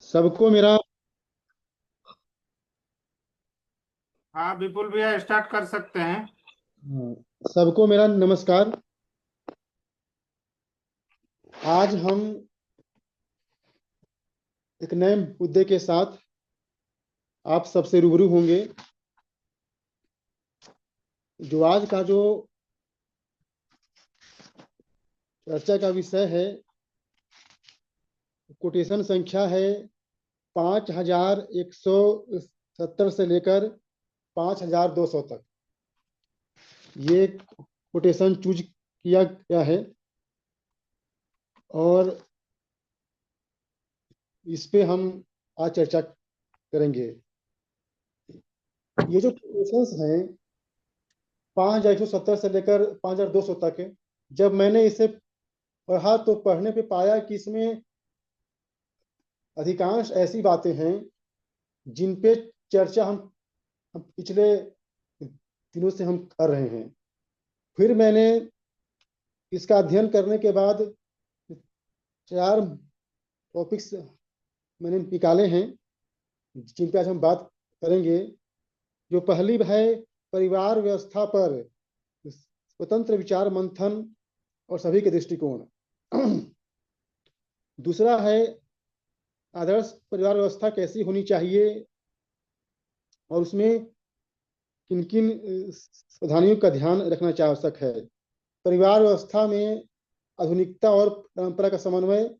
सबको मेरा हाँ विपुल भैया स्टार्ट कर सकते हैं। सबको मेरा नमस्कार। आज हम एक नए मुद्दे के साथ आप सबसे रूबरू होंगे। जो आज का जो चर्चा का विषय है, कोटेशन संख्या है 5170 से लेकर 5200 तक। ये कोटेशन चूज किया गया है और इस पे हम आज चर्चा करेंगे। ये जो कोटेशंस हैं 5170 से लेकर 5200 तक, जब मैंने इसे पढ़ा तो पढ़ने पे पाया कि इसमें अधिकांश ऐसी बातें हैं जिन पे चर्चा हम पिछले दिनों से हम कर रहे हैं। फिर मैंने इसका अध्ययन करने के बाद चार टॉपिक्स मैंने निकाले हैं जिन पे आज हम बात करेंगे। जो पहली है, परिवार व्यवस्था पर स्वतंत्र विचार मंथन और सभी के दृष्टिकोण। दूसरा है, आदर्श परिवार व्यवस्था कैसी होनी चाहिए और उसमें किन किन सावधानियों का ध्यान रखना आवश्यक है। परिवार व्यवस्था में आधुनिकता और परंपरा का समन्वय।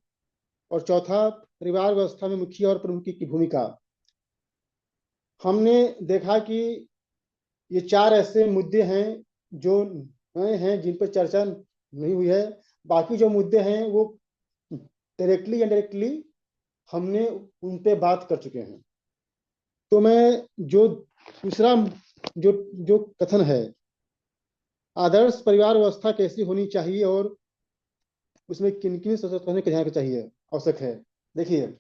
और चौथा, परिवार व्यवस्था में मुखिया और प्रमुख की भूमिका। हमने देखा कि ये चार ऐसे मुद्दे हैं जो नए हैं जिन पर चर्चा नहीं हुई है। बाकी जो मुद्दे हैं वो डायरेक्टली इनडायरेक्टली हमने उन पे बात कर चुके हैं। तो मैं जो दूसरा जो जो कथन है, आदर्श परिवार व्यवस्था कैसी होनी चाहिए और उसमें किन किन सतर्कताओं का ध्यान रखना चाहिए आवश्यक है। देखिए,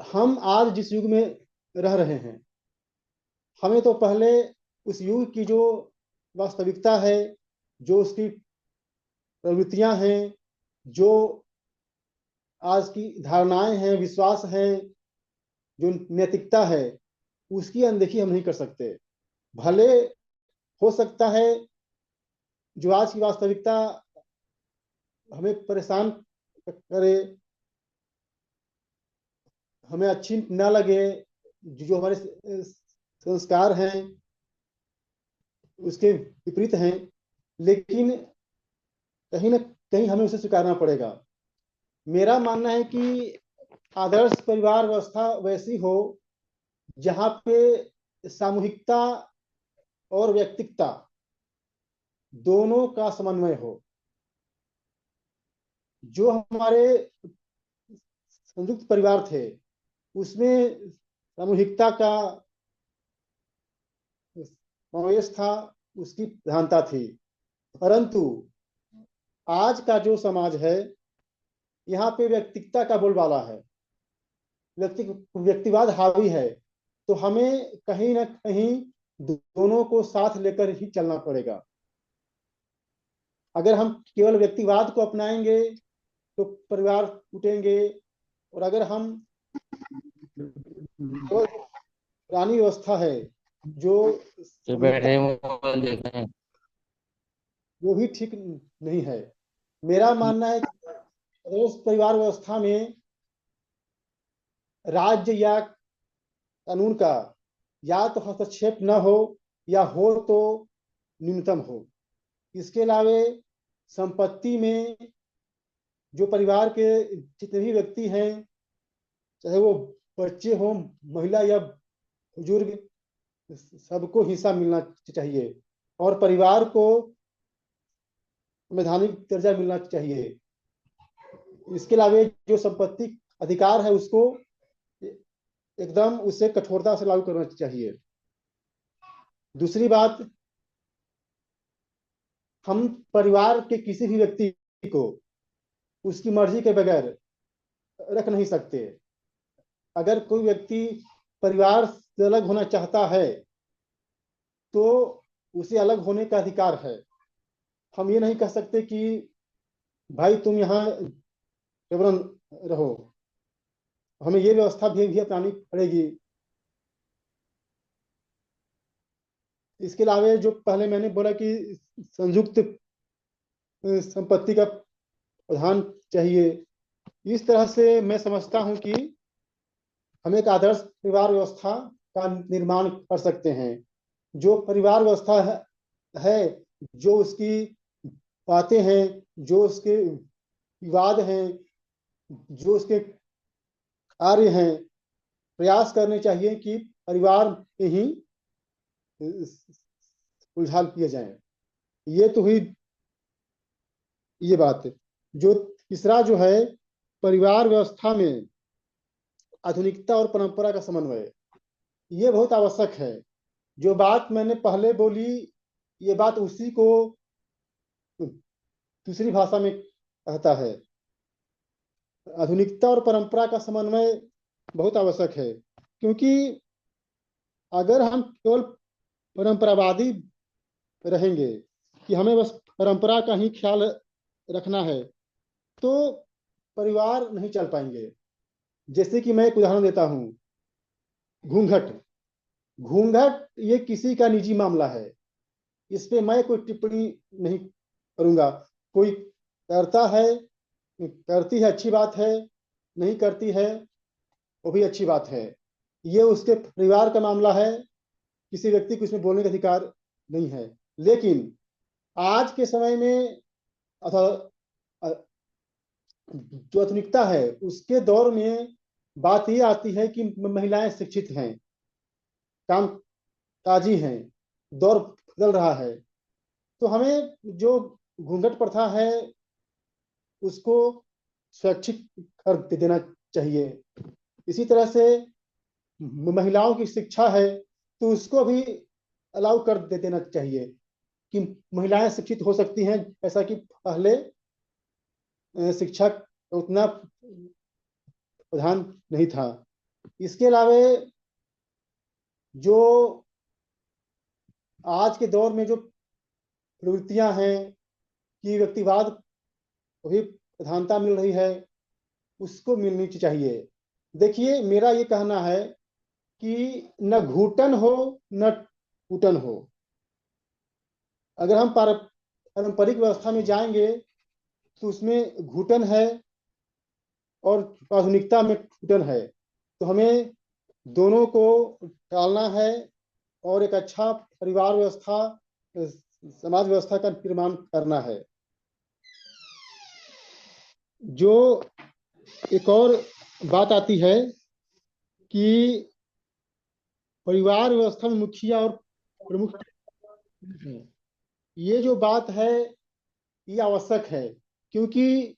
हम आज जिस युग में रह रहे हैं, हमें तो पहले उस युग की जो वास्तविकता है, जो उसकी प्रवृत्तियां हैं, जो आज की धारणाएं हैं, विश्वास हैं, जो नैतिकता है, उसकी अनदेखी हम नहीं कर सकते। भले हो सकता है जो आज की वास्तविकता हमें परेशान करे, हमें अच्छी ना लगे, जो हमारे संस्कार हैं उसके विपरीत हैं, लेकिन कहीं ना कहीं हमें उसे स्वीकारना पड़ेगा। मेरा मानना है कि आदर्श परिवार व्यवस्था वैसी हो जहां पे सामूहिकता और व्यक्तिकता दोनों का समन्वय हो। जो हमारे संयुक्त परिवार थे उसमें सामूहिकता का समावेश था, उसकी प्रधानता थी। परंतु आज का जो समाज है, यहाँ पे व्यक्तिकता का बोलबाला है, व्यक्तिवाद हावी है। तो हमें कहीं ना कहीं दोनों को साथ लेकर ही चलना पड़ेगा। अगर हम केवल व्यक्तिवाद को अपनाएंगे तो परिवार टूटेंगे। और अगर हम केवल पुरानी व्यवस्था है जो जो सामूहिकता, बैठे हैं मोबाइल देख रहे हैं। वो भी ठीक नहीं है। मेरा मानना है कि आदर्श परिवार व्यवस्था में राज्य या कानून का या तो हस्तक्षेप न हो, या हो तो न्यूनतम हो। इसके अलावे संपत्ति में जो परिवार के जितने भी व्यक्ति हैं, चाहे वो बच्चे हों, महिला या बुजुर्ग, सबको हिस्सा मिलना चाहिए और परिवार को संवैधानिक दर्जा मिलना चाहिए। इसके अलावा जो संपत्ति अधिकार है उसको एकदम उसे कठोरता से लागू करना चाहिए। दूसरी बात, हम परिवार के किसी भी व्यक्ति को उसकी मर्जी के बगैर रख नहीं सकते। अगर कोई व्यक्ति परिवार से अलग होना चाहता है तो उसे अलग होने का अधिकार है। हम ये नहीं कह सकते कि भाई तुम यहाँ जबरन रहो। हमें ये व्यवस्था भी अपनानी पड़ेगी। इसके अलावा जो पहले मैंने बोला कि संयुक्त संपत्ति का प्रधान चाहिए, इस तरह से मैं समझता हूं कि हम एक आदर्श परिवार व्यवस्था का निर्माण कर सकते हैं। जो परिवार व्यवस्था है, जो उसकी बातें हैं, जो उसके विवाद हैं, जो उसके कार्य हैं, प्रयास करने चाहिए कि परिवार में ही सुलझा किए जाएं। ये तो हुई ये बात। जो तीसरा जो है, परिवार व्यवस्था में आधुनिकता और परंपरा का समन्वय, ये बहुत आवश्यक है। जो बात मैंने पहले बोली, ये बात उसी को दूसरी भाषा में कहता है। आधुनिकता और परंपरा का समन्वय बहुत आवश्यक है, क्योंकि अगर हम केवल परंपरावादी रहेंगे कि हमें बस परंपरा का ही ख्याल रखना है, तो परिवार नहीं चल पाएंगे। जैसे कि मैं एक उदाहरण देता हूं, घूंघट। घूंघट ये किसी का निजी मामला है, इस पे मैं कोई टिप्पणी नहीं करूंगा। कोई करता है, करती है, अच्छी बात है, नहीं करती है, वो भी अच्छी बात है। ये उसके परिवार का मामला है, किसी व्यक्ति को इसमें बोलने का अधिकार नहीं है। लेकिन आज के समय में अथवा जो आधुनिकता है उसके दौर में बात ये आती है कि महिलाएं शिक्षित हैं, काम काजी हैं, दौर बदल रहा है, तो हमें जो घूंघट प्रथा है उसको स्वैच्छिक कर देना चाहिए। इसी तरह से महिलाओं की शिक्षा है, तो उसको भी अलाउ कर देना चाहिए कि महिलाएं शिक्षित हो सकती हैं, ऐसा कि पहले शिक्षा उतना प्रधान नहीं था। इसके अलावा जो आज के दौर में जो प्रवृत्तियां हैं कि व्यक्तिवाद को भी प्रधानता मिल रही है, उसको मिलनी चाहिए। देखिए, मेरा ये कहना है कि न घुटन हो न टूटन हो। अगर हम पारंपरिक व्यवस्था में जाएंगे तो उसमें घुटन है और आधुनिकता में टूटन है, तो हमें दोनों को टालना है और एक अच्छा परिवार व्यवस्था, समाज व्यवस्था का निर्माण करना है। जो एक और बात आती है कि परिवार व्यवस्था में मुखिया और प्रमुख, ये जो बात है ये आवश्यक है, क्योंकि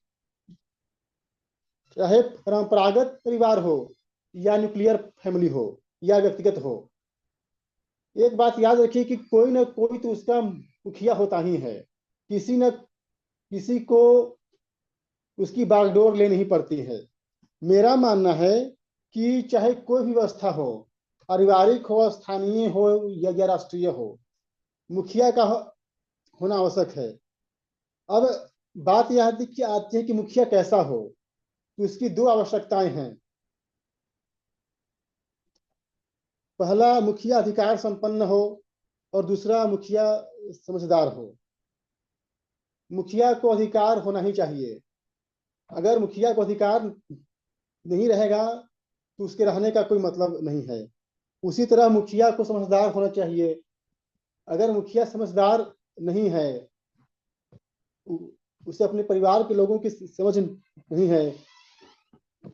चाहे परंपरागत परिवार हो या न्यूक्लियर फैमिली हो या व्यक्तिगत हो, एक बात याद रखिए कि कोई ना कोई तो उसका मुखिया होता ही है। किसी न किसी को उसकी बागडोर लेनी ही पड़ती है। मेरा मानना है कि चाहे कोई भी व्यवस्था हो, पारिवारिक हो, स्थानीय हो या राष्ट्रीय हो, मुखिया का होना आवश्यक है। अब बात यह आती है कि मुखिया कैसा हो, तो इसकी दो आवश्यकताएं हैं। पहला, मुखिया अधिकार संपन्न हो, और दूसरा, मुखिया समझदार हो। मुखिया को अधिकार होना ही चाहिए। अगर मुखिया को अधिकार नहीं रहेगा तो उसके रहने का कोई मतलब नहीं है। उसी तरह मुखिया को समझदार होना चाहिए। अगर मुखिया समझदार नहीं है, उसे अपने परिवार के लोगों की समझ नहीं है,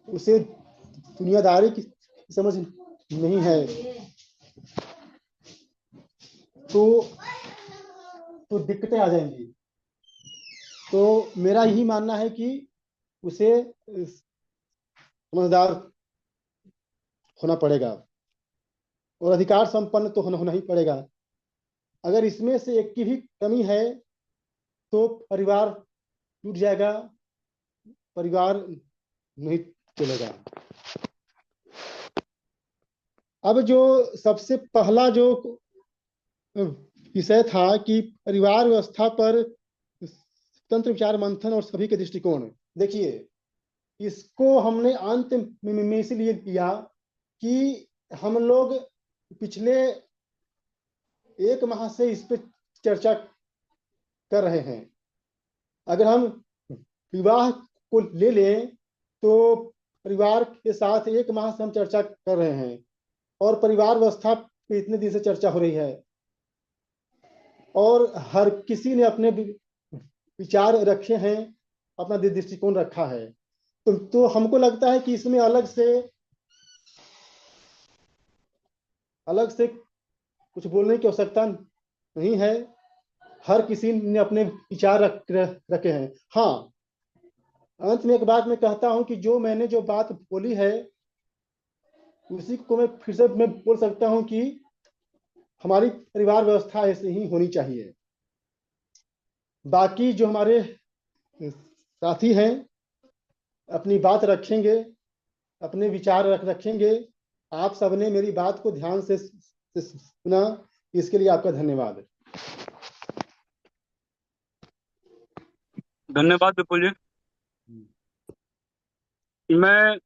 उसे दुनियादारी की समझ नहीं है, तो दिक्कतें आ जाएंगी। तो मेरा यही मानना है कि उसे समझदार होना पड़ेगा और अधिकार संपन्न तो होना ही पड़ेगा। अगर इसमें से एक की भी कमी है तो परिवार टूट जाएगा, परिवार नहीं चलेगा। अब जो सबसे पहला जो विषय था कि परिवार व्यवस्था पर स्वतंत्र विचार मंथन और सभी के दृष्टिकोण। देखिए, इसको हमने अंत में इसलिए किया कि हम लोग पिछले 1 माह से इस पे चर्चा कर रहे हैं। अगर हम विवाह को ले लें तो परिवार के साथ 1 माह से हम चर्चा कर रहे हैं और परिवार व्यवस्था पे इतने दिन से चर्चा हो रही है और हर किसी ने अपने विचार रखे हैं, अपना दृष्टिकोण रखा है। तो हमको लगता है कि इसमें अलग से कुछ बोलने की आवश्यकता नहीं है। हर किसी ने अपने विचार रखे हैं। हाँ, अंत में एक बात मैं कहता हूं कि मैंने जो बात बोली है उसी को मैं फिर से बोल सकता हूं कि हमारी परिवार व्यवस्था ऐसे ही होनी चाहिए। बाकी जो हमारे साथी हैं अपनी बात रखेंगे, अपने विचार रखेंगे। आप सबने मेरी बात को ध्यान से सुना, इसके लिए आपका धन्यवाद। धन्यवाद विपुल जी। मैं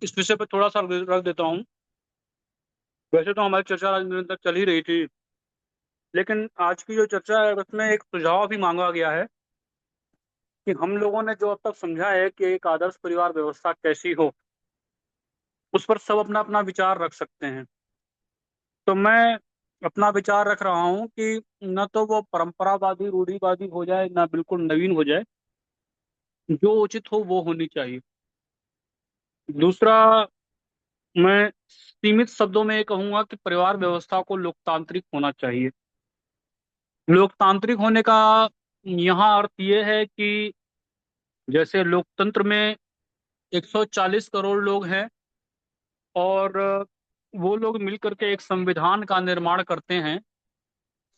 इस विषय पर थोड़ा सा रख देता हूँ। वैसे तो हमारी चर्चा आज निरंतर चल ही रही थी, लेकिन आज की जो चर्चा है उसमें एक सुझाव भी मांगा गया है कि हम लोगों ने जो अब तक समझा है कि एक आदर्श परिवार व्यवस्था कैसी हो, उस पर सब अपना अपना विचार रख सकते हैं। तो मैं अपना विचार रख रहा हूँ कि न तो वो परंपरावादी रूढ़िवादी हो जाए, ना बिल्कुल नवीन हो जाए। जो उचित हो वो होनी चाहिए। दूसरा, मैं सीमित शब्दों में ये कहूंगा कि परिवार व्यवस्था को लोकतांत्रिक होना चाहिए। लोकतांत्रिक होने का यहाँ अर्थ ये है कि जैसे लोकतंत्र में 140 करोड़ लोग हैं और वो लोग मिलकर के एक संविधान का निर्माण करते हैं,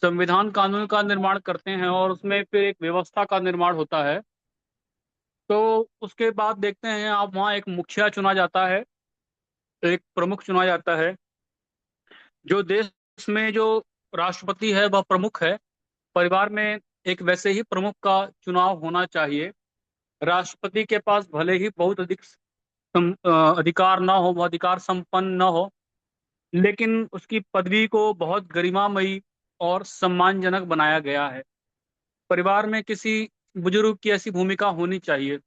संविधान कानून का निर्माण करते हैं और उसमें फिर एक व्यवस्था का निर्माण होता है। तो उसके बाद देखते हैं आप, वहाँ एक मुखिया चुना जाता है, एक प्रमुख चुना जाता है। जो देश में जो राष्ट्रपति है वह प्रमुख है। परिवार में एक वैसे ही प्रमुख का चुनाव होना चाहिए। राष्ट्रपति के पास भले ही बहुत अधिक अधिकार ना हो, वह अधिकार संपन्न न हो, लेकिन उसकी पदवी को बहुत गरिमामयी और सम्मानजनक बनाया गया है। परिवार में किसी बुजुर्ग की ऐसी भूमिका होनी चाहिए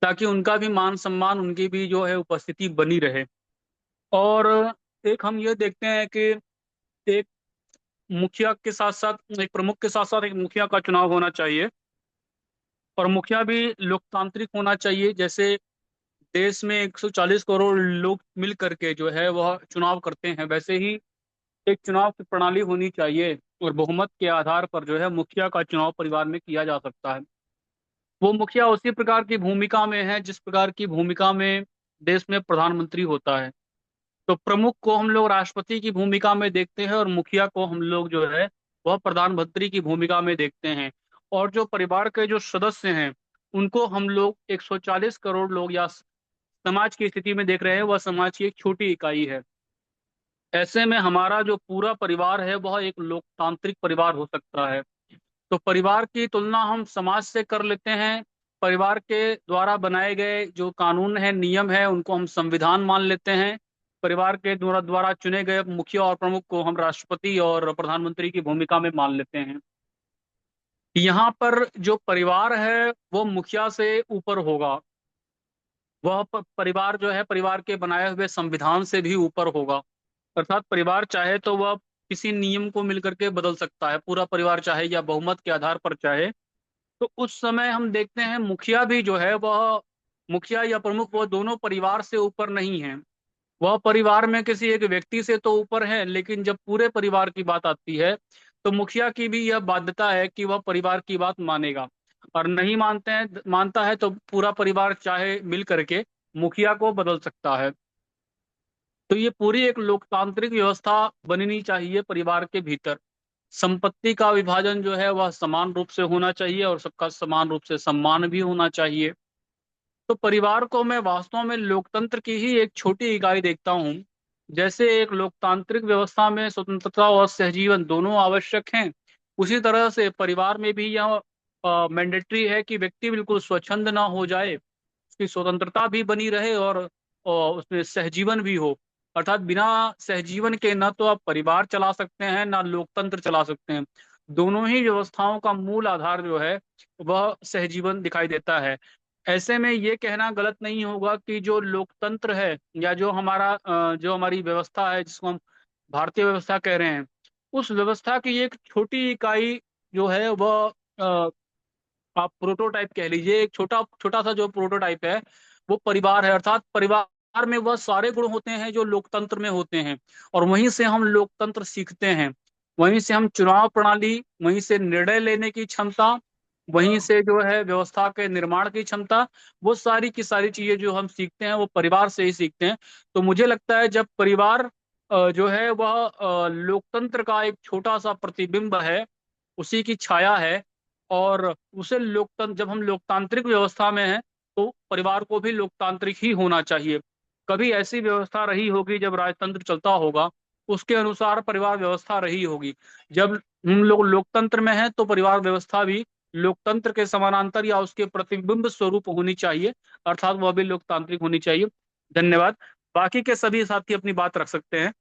ताकि उनका भी मान सम्मान, उनकी भी जो है उपस्थिति बनी रहे। और एक हम ये देखते हैं कि एक मुखिया के साथ साथ, एक प्रमुख के साथ साथ एक मुखिया का चुनाव होना चाहिए और मुखिया भी लोकतांत्रिक होना चाहिए। जैसे देश में 140 करोड़ लोग मिल करके जो है वह चुनाव करते हैं, वैसे ही एक चुनाव की प्रणाली होनी चाहिए और बहुमत के आधार पर जो है मुखिया का चुनाव परिवार में किया जा सकता है। वो मुखिया उसी प्रकार की भूमिका में है जिस प्रकार की भूमिका में देश में प्रधानमंत्री होता है। तो प्रमुख को हम लोग राष्ट्रपति की भूमिका में देखते हैं और मुखिया को हम लोग जो है वह प्रधानमंत्री की भूमिका में देखते हैं। और जो परिवार के जो सदस्य हैं उनको हम लोग 140 करोड़ लोग या समाज की स्थिति में देख रहे हैं, वह समाज की एक छोटी इकाई है। ऐसे में हमारा जो पूरा परिवार है वह एक लोकतांत्रिक परिवार हो सकता है। तो परिवार की तुलना हम समाज से कर लेते हैं। परिवार के द्वारा बनाए गए जो कानून है, नियम है, उनको हम संविधान मान लेते हैं। परिवार के द्वारा द्वारा चुने गए मुखिया और प्रमुख को हम राष्ट्रपति और प्रधानमंत्री की भूमिका में मान लेते हैं। यहाँ पर जो परिवार है वो मुखिया से ऊपर होगा। वह परिवार जो है परिवार के बनाए हुए संविधान से भी ऊपर होगा। अर्थात परिवार चाहे तो वह किसी नियम को मिलकर के बदल सकता है, पूरा परिवार चाहे या बहुमत के आधार पर चाहे। तो उस समय हम देखते हैं मुखिया भी जो है वह, मुखिया या प्रमुख, वह दोनों परिवार से ऊपर नहीं है। वह परिवार में किसी एक व्यक्ति से तो ऊपर है, लेकिन जब पूरे परिवार की बात आती है तो मुखिया की भी यह बाध्यता है कि वह परिवार की बात मानेगा। और नहीं मानता है तो पूरा परिवार चाहे मिल करके मुखिया को बदल सकता है। तो ये पूरी एक लोकतांत्रिक व्यवस्था बननी चाहिए परिवार के भीतर। संपत्ति का विभाजन जो है वह समान रूप से होना चाहिए और सबका समान रूप से सम्मान भी होना चाहिए। तो परिवार को मैं वास्तव में लोकतंत्र की ही एक छोटी इकाई देखता हूँ। जैसे एक लोकतांत्रिक व्यवस्था में स्वतंत्रता और सहजीवन दोनों आवश्यक हैं, उसी तरह से परिवार में भी यह मैंडेटरी है कि व्यक्ति बिल्कुल स्वच्छंद ना हो जाए उसकी स्वतंत्रता भी बनी रहे और उसमें सहजीवन भी हो। अर्थात बिना सहजीवन के ना तो आप परिवार चला सकते हैं ना लोकतंत्र चला सकते हैं। दोनों ही व्यवस्थाओं का मूल आधार जो है वह सहजीवन दिखाई देता है। ऐसे में ये कहना गलत नहीं होगा कि जो लोकतंत्र है या जो हमारी व्यवस्था है जिसको हम भारतीय व्यवस्था कह रहे हैं, उस व्यवस्था की एक छोटी इकाई जो है वह आप प्रोटोटाइप कह लीजिए, एक छोटा छोटा सा जो प्रोटोटाइप है वो परिवार है। अर्थात परिवार में वह सारे गुण होते हैं जो लोकतंत्र में होते हैं, और वहीं से हम लोकतंत्र सीखते हैं। वहीं से हम चुनाव प्रणाली, वहीं से निर्णय लेने की क्षमता, वहीं से जो है व्यवस्था के निर्माण की क्षमता, वो सारी की सारी चीजें जो हम सीखते हैं वो परिवार से ही सीखते हैं। तो मुझे लगता है जब परिवार जो है वह लोकतंत्र का एक छोटा सा प्रतिबिंब है, उसी की छाया है, और उसे लोकतंत्र, जब हम लोकतांत्रिक व्यवस्था में हैं तो परिवार को भी लोकतांत्रिक ही होना चाहिए। कभी ऐसी व्यवस्था रही होगी जब राजतंत्र चलता होगा, उसके अनुसार परिवार व्यवस्था रही होगी। जब हम लोग लोकतंत्र में हैं तो परिवार व्यवस्था भी लोकतंत्र के समानांतर या उसके प्रतिबिंब स्वरूप होनी चाहिए, अर्थात वह भी लोकतांत्रिक होनी चाहिए। धन्यवाद। बाकी के सभी साथी अपनी बात रख सकते हैं।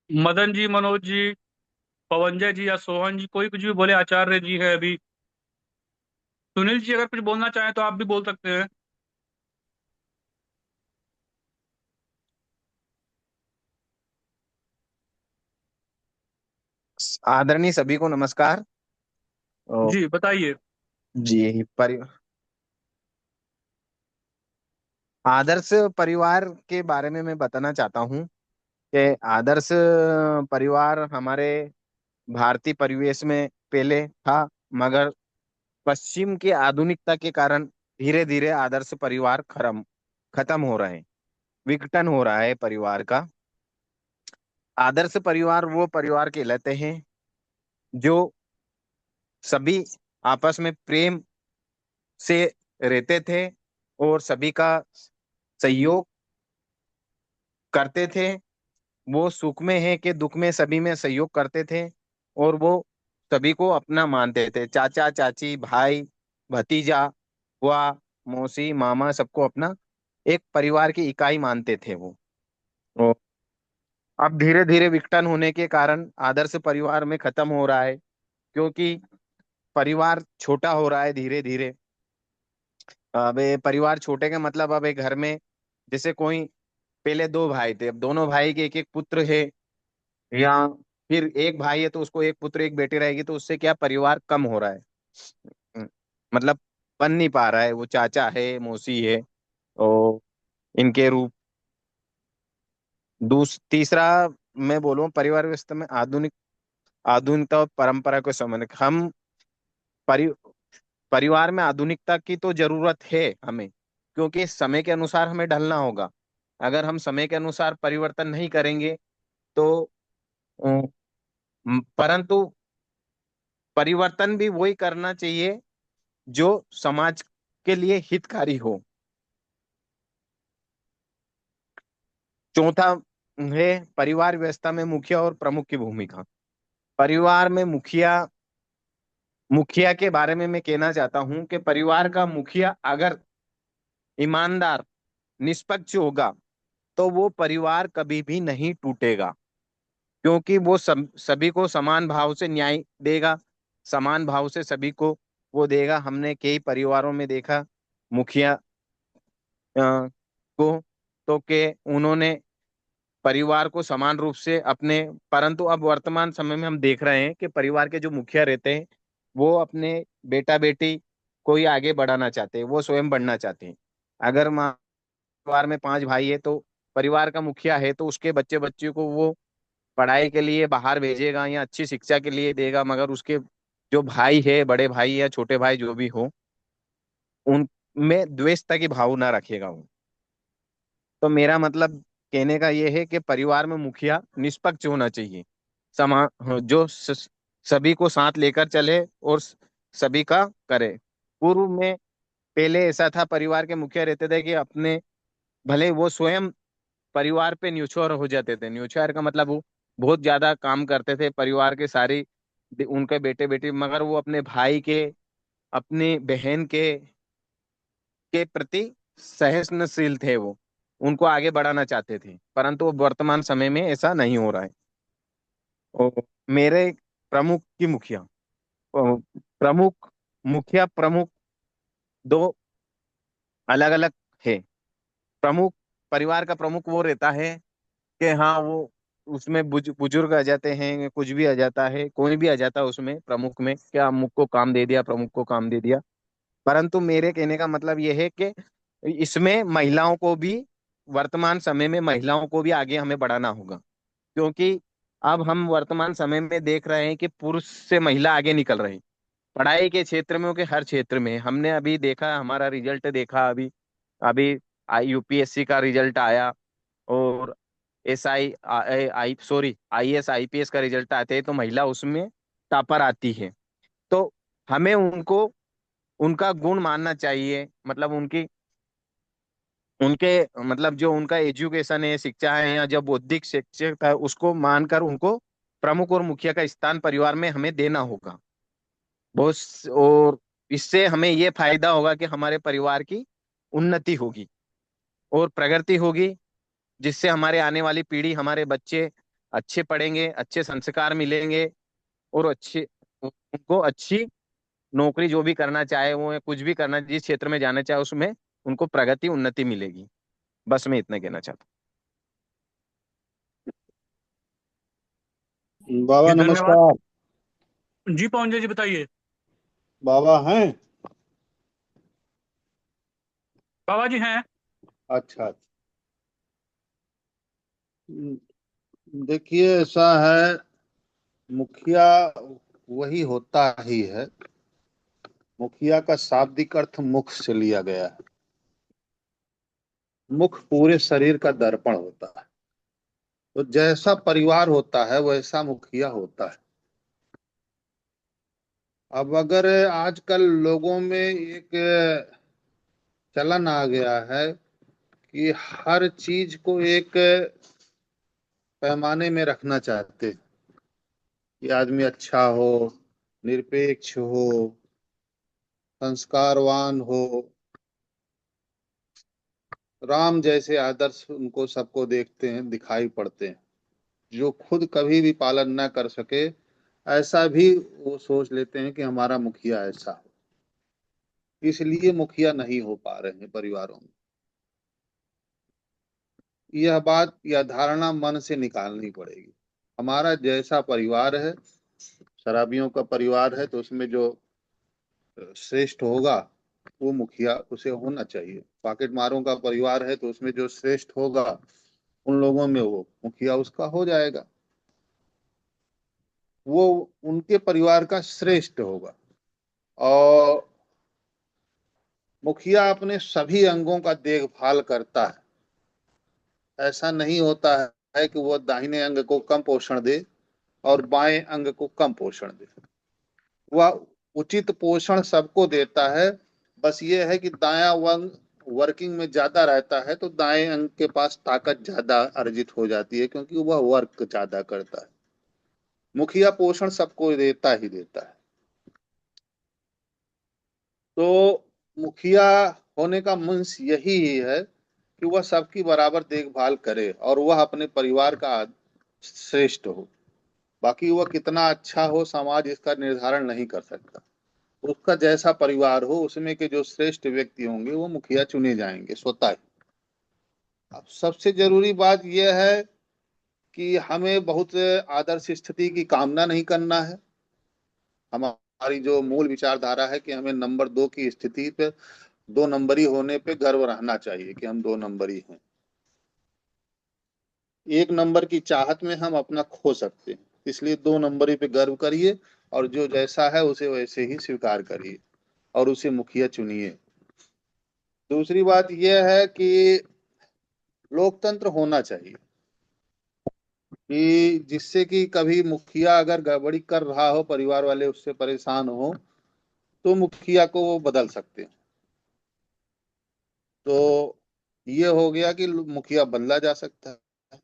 मदन जी, मनोज जी, पवनजय जी या सोहन जी, कोई कुछ भी बोले। आचार्य जी है अभी। सुनील जी अगर कुछ बोलना चाहें तो आप भी बोल सकते हैं। आदरणीय सभी को नमस्कार। ओ, जी बताइए। जी आदर्श परिवार के बारे में मैं बताना चाहता हूँ कि आदर्श परिवार हमारे भारतीय परिवेश में पहले था, मगर पश्चिम की आधुनिकता के कारण धीरे धीरे आदर्श परिवार खत्म खत्म हो रहे हैं, विघटन हो रहा है परिवार का। आदर्श परिवार वो परिवार कहलाते हैं जो सभी आपस में प्रेम से रहते थे और सभी का सहयोग करते थे। वो सुख में है कि दुख में सभी में सहयोग करते थे, और वो सभी को अपना मानते थे। चाचा चाची, भाई भतीजा, बुआ, मौसी, मामा, सबको अपना एक परिवार की इकाई मानते थे वो। और अब धीरे धीरे विघटन होने के कारण आदर्श परिवार में खत्म हो रहा है, क्योंकि परिवार छोटा हो रहा है धीरे धीरे। अब ये परिवार छोटे का मतलब, अब एक घर में जैसे कोई, पहले दो भाई थे, अब दोनों भाई के एक एक पुत्र है, या फिर एक भाई है तो उसको एक पुत्र एक बेटी रहेगी, तो उससे क्या परिवार कम हो रहा है। हम्म, मतलब बन नहीं पा रहा है। वो चाचा है, मौसी है, और इनके रूप। तीसरा मैं बोलूँ, परिवार व्यवस्था में आधुनिकता और परंपरा को समझ हम परि, परिवार में आधुनिकता की तो जरूरत है हमें, क्योंकि समय के अनुसार हमें ढलना होगा। अगर हम समय के अनुसार परिवर्तन नहीं करेंगे तो परंतु परिवर्तन भी वही करना चाहिए जो समाज के लिए हितकारी हो। चौथा है परिवार व्यवस्था में मुखिया और प्रमुख की भूमिका। परिवार में मुखिया मुखिया के बारे में मैं कहना चाहता हूं कि परिवार का मुखिया अगर ईमानदार, निष्पक्ष होगा तो वो परिवार कभी भी नहीं टूटेगा, क्योंकि वो सभी को समान भाव से न्याय देगा, समान भाव से सभी को वो देगा। हमने कई परिवारों में देखा मुखिया को, तो के उन्होंने परिवार को समान रूप से अपने, परंतु अब वर्तमान समय में हम देख रहे हैं कि परिवार के जो मुखिया रहते हैं वो अपने बेटा बेटी को ही आगे बढ़ाना चाहते हैं, वो स्वयं बढ़ना चाहते हैं। अगर परिवार में 5 भाई है तो परिवार का मुखिया है तो उसके बच्चे बच्चे को वो पढ़ाई के लिए बाहर भेजेगा या अच्छी शिक्षा के लिए देगा, मगर उसके जो भाई है, बड़े भाई या छोटे भाई जो भी हो, उनमें द्वेषता की भावना रखेगा वो। तो मेरा मतलब कहने का ये है कि परिवार में मुखिया निष्पक्ष होना चाहिए, जो सभी को साथ लेकर चले और सभी का करे। पूर्व में पहले ऐसा था, परिवार के मुखिया रहते थे कि अपने, भले वो स्वयं परिवार पे न्यूछावर हो जाते थे। न्यूछावर का मतलब वो बहुत ज्यादा काम करते थे परिवार के सारी, उनके बेटे बेटी, मगर वो अपने भाई के, अपनी बहन के प्रति सहिष्णुशील थे। वो उनको आगे बढ़ाना चाहते थे, परंतु वर्तमान समय में ऐसा नहीं हो रहा है। और मेरे प्रमुख की मुखिया, प्रमुख मुखिया प्रमुख दो अलग अलग है। प्रमुख, परिवार का प्रमुख वो रहता है कि हाँ वो, उसमें बुजुर्ग आ जाते हैं, कुछ भी आ जाता है, कोई भी आ जाता है उसमें, प्रमुख में क्या मुख को काम दे दिया, प्रमुख को काम दे दिया। परंतु मेरे कहने का मतलब यह है कि इसमें महिलाओं को भी, वर्तमान समय में महिलाओं को भी आगे हमें बढ़ाना होगा। क्योंकि अब हम वर्तमान समय में देख रहे हैं कि पुरुष से महिला आगे निकल रहे हैं, पढ़ाई के क्षेत्र में हो के हर क्षेत्र में। हमने अभी देखा, हमारा रिजल्ट देखा अभी, अभी यूपीएससी का रिजल्ट आया, और S I I sorry IAS IPS का रिजल्ट आते हैं तो महिला उसमें टॉपर आती है। तो हमें उनको, उनका गुण मानना चाहिए, मतलब उनकी, उनके, मतलब जो उनका एजुकेशन है, शिक्षा है, या जो बौद्धिक शिक्षक है, उसको मानकर उनको प्रमुख और मुखिया का स्थान परिवार में हमें देना होगा। और इससे हमें ये फायदा होगा कि हमारे परिवार की उन्नति होगी और प्रगति होगी, जिससे हमारे आने वाली पीढ़ी, हमारे बच्चे अच्छे पढ़ेंगे, अच्छे संस्कार मिलेंगे, और अच्छे, उनको अच्छी नौकरी जो भी करना चाहे वो, कुछ भी करना, जिस क्षेत्र में जाना चाहे उसमें उनको प्रगति उन्नति मिलेगी। बस मैं इतना कहना चाहता बाबा जी धन्यवाद। नमस्कार। जी पवन जी बताइए। बाबा हैं? बाबा जी हैं। अच्छा अच्छा। देखिए ऐसा है, मुखिया वही होता ही है। मुखिया का शाब्दिक अर्थ मुख से लिया गया है। मुख पूरे शरीर का दर्पण होता है। तो जैसा परिवार होता है वैसा मुखिया होता है। अब अगर आजकल लोगों में एक चलन आ गया है कि हर चीज को एक पैमाने में रखना चाहते हैं कि आदमी अच्छा हो, निरपेक्ष हो, संस्कारवान हो, राम जैसे आदर्श उनको सबको देखते हैं, दिखाई पड़ते हैं। जो खुद कभी भी पालन न कर सके, ऐसा भी वो सोच लेते हैं कि हमारा मुखिया ऐसा हो। इसलिए मुखिया नहीं हो पा रहे हैं परिवारों में। यह बात, यह धारणा मन से निकालनी पड़ेगी। हमारा जैसा परिवार है, शराबियों का परिवार है, तो उसमें जो श्रेष्ठ होगा वो मुखिया उसे होना चाहिए। पॉकेट मारों का परिवार है तो उसमें जो श्रेष्ठ होगा उन लोगों में वो मुखिया उसका हो जाएगा। वो उनके परिवार का श्रेष्ठ होगा। और मुखिया अपने सभी अंगों का देखभाल करता है। ऐसा नहीं होता है कि वो दाहिने अंग को कम पोषण दे और बाएं अंग को कम पोषण दे। वह उचित पोषण सबको देता है। बस ये है कि दायां अंग वर्किंग में ज्यादा रहता है तो दाएं अंग के पास ताकत ज्यादा अर्जित हो जाती है, क्योंकि वह वर्क ज्यादा करता है। मुखिया पोषण सबको देता ही देता है। तो मुखिया होने का मंश यही है कि वह सबकी बराबर देखभाल करे और वह अपने परिवार का श्रेष्ठ हो। बाकी वह कितना अच्छा हो, समाज इसका निर्धारण नहीं कर सकता। उसका जैसा परिवार हो उसमें के जो श्रेष्ठ व्यक्ति होंगे वो मुखिया चुने जाएंगे स्वतः ही। अब सबसे जरूरी बात यह है कि हमें बहुत आदर्श स्थिति की कामना नहीं करना है। हमारी जो मूल विचारधारा है कि हमें नंबर 2 की स्थिति पे, 2 नंबरी होने पे गर्व रहना चाहिए कि हम 2 नंबरी हैं। 1 नंबर की चाहत में हम अपना खो सकते हैं, इसलिए 2 नंबरी पे गर्व करिए और जो जैसा है उसे वैसे ही स्वीकार करिए और उसे मुखिया चुनिए। दूसरी बात यह है कि लोकतंत्र होना चाहिए। कि जिससे कि कभी मुखिया अगर गड़बड़ी कर रहा हो, परिवार वाले उससे परेशान हो, तो मुखिया को वो बदल सकते हैं। तो ये हो गया कि मुखिया बदला जा सकता है।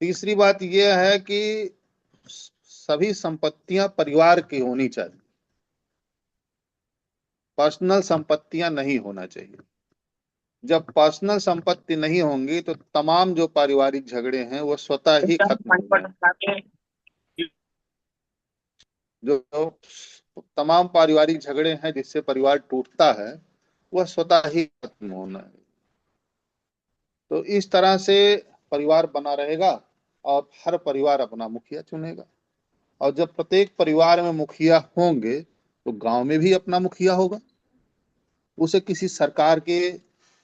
तीसरी बात यह है कि सभी संपत्तियां परिवार की होनी चाहिए, पर्सनल संपत्तियां नहीं होना चाहिए। जब पर्सनल संपत्ति नहीं होंगी तो तमाम जो पारिवारिक झगड़े हैं वो स्वतः ही खत्म हो जाएंगे। जो तमाम पारिवारिक झगड़े हैं जिससे परिवार टूटता है, वह स्वतः ही खत्म होना है। तो इस तरह से परिवार बना रहेगा और हर परिवार अपना मुखिया चुनेगा। और जब प्रत्येक परिवार में मुखिया होंगे तो गांव में भी अपना मुखिया होगा। उसे किसी सरकार के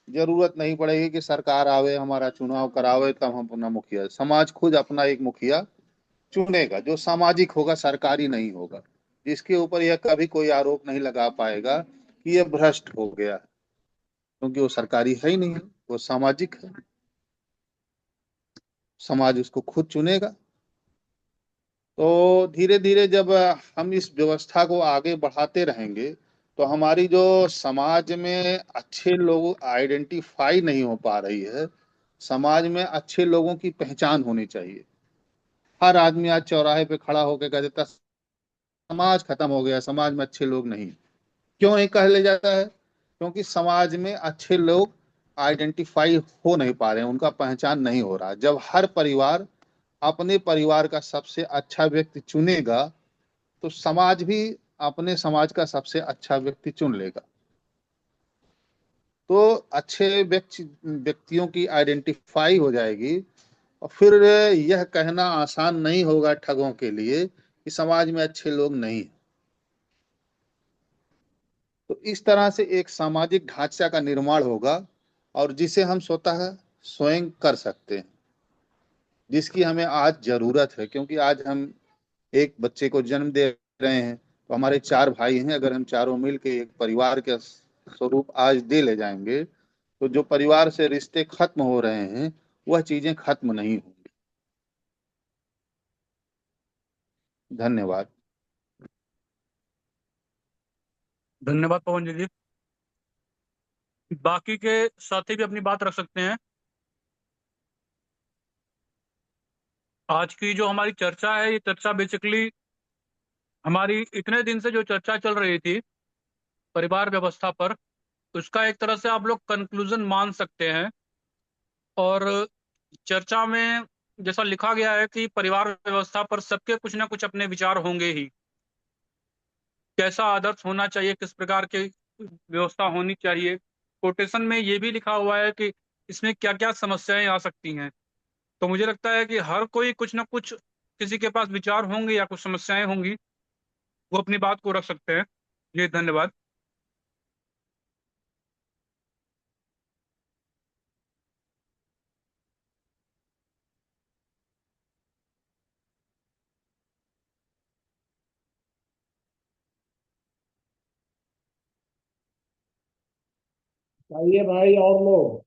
जरूरत नहीं पड़ेगी कि सरकार आवे हमारा चुनाव करावे तब हम अपना मुखिया, समाज खुद अपना एक मुखिया चुनेगा जो सामाजिक होगा, सरकारी नहीं होगा, जिसके ऊपर यह कभी कोई आरोप नहीं लगा पाएगा कि यह भ्रष्ट हो गया, क्योंकि वो सरकारी है ही नहीं है, वो सामाजिक है। समाज उसको खुद चुनेगा। तो धीरे धीरे जब हम इस व्यवस्था को आगे बढ़ाते रहेंगे तो हमारी जो समाज में अच्छे लोग आइडेंटिफाई नहीं हो पा रही है, समाज में अच्छे लोगों की पहचान होनी चाहिए। हर आदमी आज चौराहे पे खड़ा होकर कह देता समाज खत्म हो गया, समाज में अच्छे लोग नहीं। क्यों नहीं कह ले जाता है? क्योंकि समाज में अच्छे लोग आइडेंटिफाई हो नहीं पा रहे हैं, उनका पहचान नहीं हो रहा। जब हर परिवार अपने परिवार का सबसे अच्छा व्यक्ति चुनेगा तो समाज भी अपने समाज का सबसे अच्छा व्यक्ति चुन लेगा। तो अच्छे व्यक्तियों की आइडेंटिफाई हो जाएगी और फिर यह कहना आसान नहीं होगा ठगों के लिए कि समाज में अच्छे लोग नहीं। तो इस तरह से एक सामाजिक ढांचा का निर्माण होगा और जिसे हम स्वतः स्वयं कर सकते हैं, जिसकी हमें आज जरूरत है। क्योंकि आज हम एक बच्चे को जन्म दे रहे हैं तो हमारे 4 भाई हैं, अगर हम चारों मिल के एक परिवार के स्वरूप आज दे ले जाएंगे तो जो परिवार से रिश्ते खत्म हो रहे हैं वह चीजें खत्म नहीं होंगी। धन्यवाद। धन्यवाद पवन जी। बाकी के साथी भी अपनी बात रख सकते हैं। आज की जो हमारी चर्चा है, ये चर्चा बेसिकली हमारी इतने दिन से जो चर्चा चल रही थी परिवार व्यवस्था पर, उसका एक तरह से आप लोग कंक्लूजन मान सकते हैं। और चर्चा में जैसा लिखा गया है कि परिवार व्यवस्था पर सबके कुछ ना कुछ अपने विचार होंगे ही। कैसा आदर्श होना चाहिए, किस प्रकार की व्यवस्था होनी चाहिए, कोटेशन में ये भी लिखा हुआ है कि इसमें क्या क्या समस्याएं आ सकती हैं। तो मुझे लगता है कि हर कोई कुछ ना कुछ, किसी के पास विचार होंगे या कुछ समस्याएं होंगी, वो अपनी बात को रख सकते हैं। जी धन्यवाद। चाहिए भाई और लोग।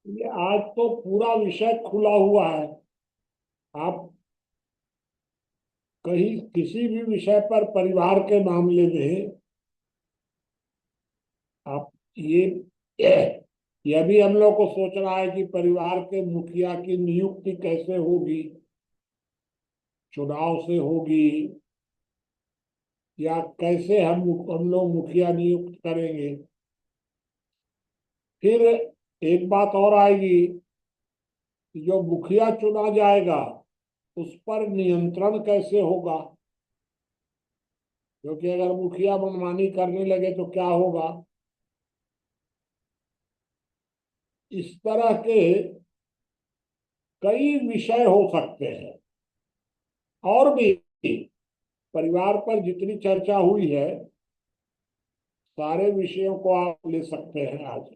ये आज तो पूरा विषय खुला हुआ है। आप कहीं किसी भी विषय पर परिवार के मामले में आप ये यह भी हम लोग को सोचना है कि परिवार के मुखिया की नियुक्ति कैसे होगी, चुनाव से होगी या कैसे हम लोग मुखिया नियुक्त करेंगे। फिर एक बात और आएगी कि जो मुखिया चुना जाएगा उस पर नियंत्रण कैसे होगा, क्योंकि अगर मुखिया मनमानी करने लगे तो क्या होगा। इस तरह के कई विषय हो सकते हैं। और भी परिवार पर जितनी चर्चा हुई है, सारे विषयों को आप ले सकते हैं आज।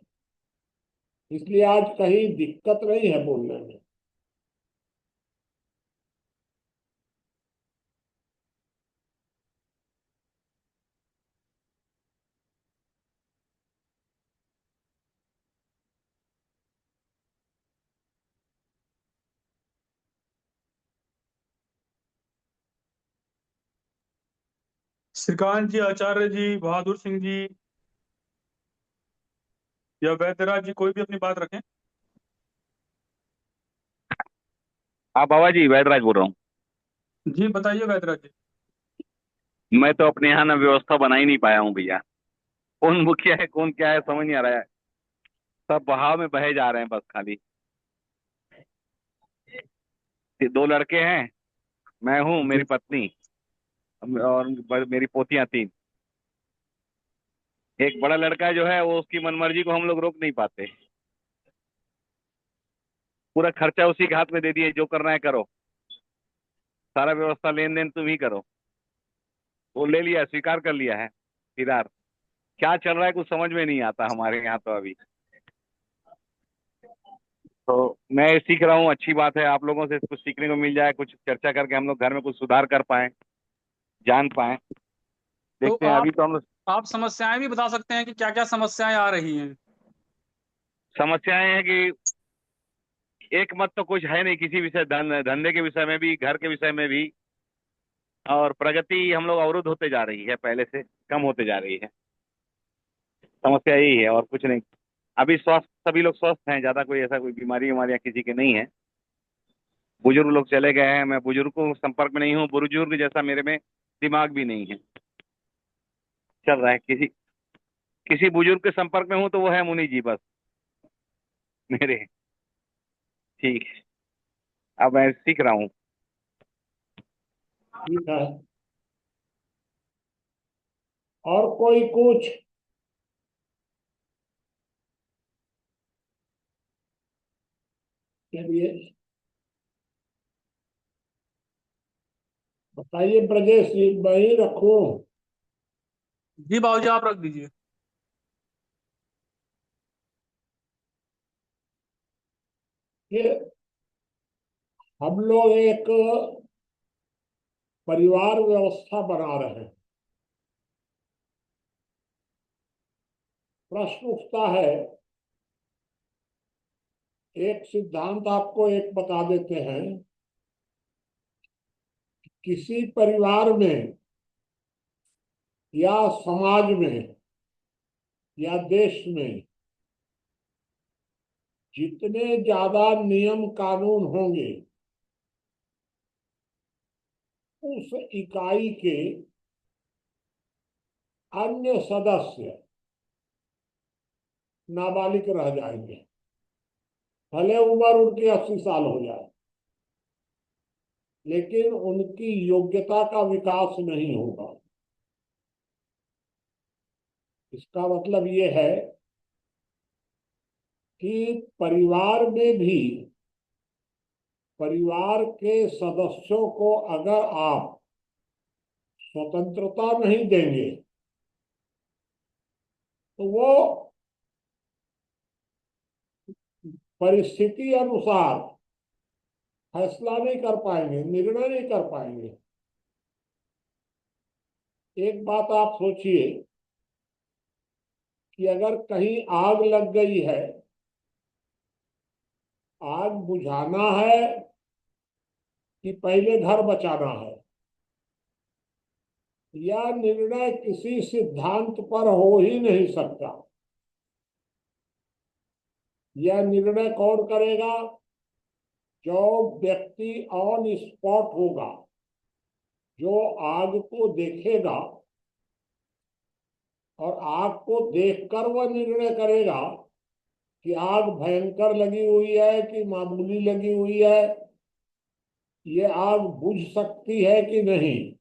इसलिए आज कहीं दिक्कत नहीं है बोलने में। श्रीकांत जी, आचार्य जी, बहादुर सिंह जी या वैद्यराज जी, कोई भी अपनी बात रखें। हाँ बाबा जी, वैदराज बोल रहा हूँ। जी बताइए वैद्यराज जी। मैं तो अपने यहाँ ना व्यवस्था बना ही नहीं पाया हूँ भैया। कौन मुखिया है कौन क्या है समझ नहीं आ रहा है। सब बहाव में बहे जा रहे हैं बस खाली। ये 2 लड़के हैं, मैं हूँ, मेरी पत्नी और मेरी पोतियां 3। एक बड़ा लड़का जो है वो, उसकी मनमर्जी को हम लोग रोक नहीं पाते। पूरा खर्चा उसी के हाथ में दे दिए, जो करना है करो, सारा व्यवस्था लेन देन तुम ही करो। वो ले लिया, स्वीकार कर लिया है। फिरार क्या चल रहा है कुछ समझ में नहीं आता हमारे यहाँ तो अभी। तो मैं सीख रहा हूँ, अच्छी बात है, आप लोगों से कुछ सीखने को मिल जाए, कुछ चर्चा करके हम लोग घर में कुछ सुधार कर पाए, जान पाए। तो देखते हैं, अभी तो हम लोग आप समस्याएं भी बता सकते हैं कि क्या क्या समस्याएं आ रही हैं। समस्याएं हैं कि एक मत तो कुछ है नहीं किसी विषय, धंधे के विषय में भी, घर के विषय में भी। और प्रगति हम लोग अवरुद्ध होते जा रही है, पहले से कम होते जा रही है। समस्या यही है और कुछ नहीं। अभी स्वस्थ, सभी लोग स्वस्थ हैं, ज्यादा कोई ऐसा कोई बीमारी उमारियां किसी के नहीं है। बुजुर्ग लोग चले गए हैं, मैं बुजुर्ग को संपर्क में नहीं हूँ, बुजुर्ग जैसा मेरे में दिमाग भी नहीं है। चल रहा है, किसी किसी बुजुर्ग के संपर्क में हूँ तो वो है मुनि जी बस मेरे। ठीक है, अब मैं सीख रहा हूँ। ठीक है। और कोई कुछ? चलिए बताइए ब्रजेश जी, वही रखूं? जी बाबूजी, आप रख दीजिए। कि हम लोग एक परिवार व्यवस्था बना रहे हैं। प्रश्न उठता है, एक सिद्धांत आपको एक बता देते हैं। किसी परिवार में या समाज में या देश में जितने ज्यादा नियम कानून होंगे, उस इकाई के अन्य सदस्य नाबालिग रह जाएंगे, भले उम्र उनकी 80 साल हो जाए, लेकिन उनकी योग्यता का विकास नहीं होगा। इसका मतलब ये है कि परिवार में भी परिवार के सदस्यों को अगर आप स्वतंत्रता नहीं देंगे तो वो परिस्थिति अनुसार फैसला नहीं कर पाएंगे, निर्णय नहीं कर पाएंगे। एक बात आप सोचिए कि अगर कहीं आग लग गई है, आग बुझाना है कि पहले घर बचाना है, यह निर्णय किसी सिद्धांत पर हो ही नहीं सकता। यह निर्णय कौन करेगा? जो व्यक्ति ऑन स्पॉट होगा, जो आग को देखेगा और आग को देखकर वह निर्णय करेगा कि आग भयंकर लगी हुई है कि मामूली लगी हुई है, ये आग बुझ सकती है कि नहीं।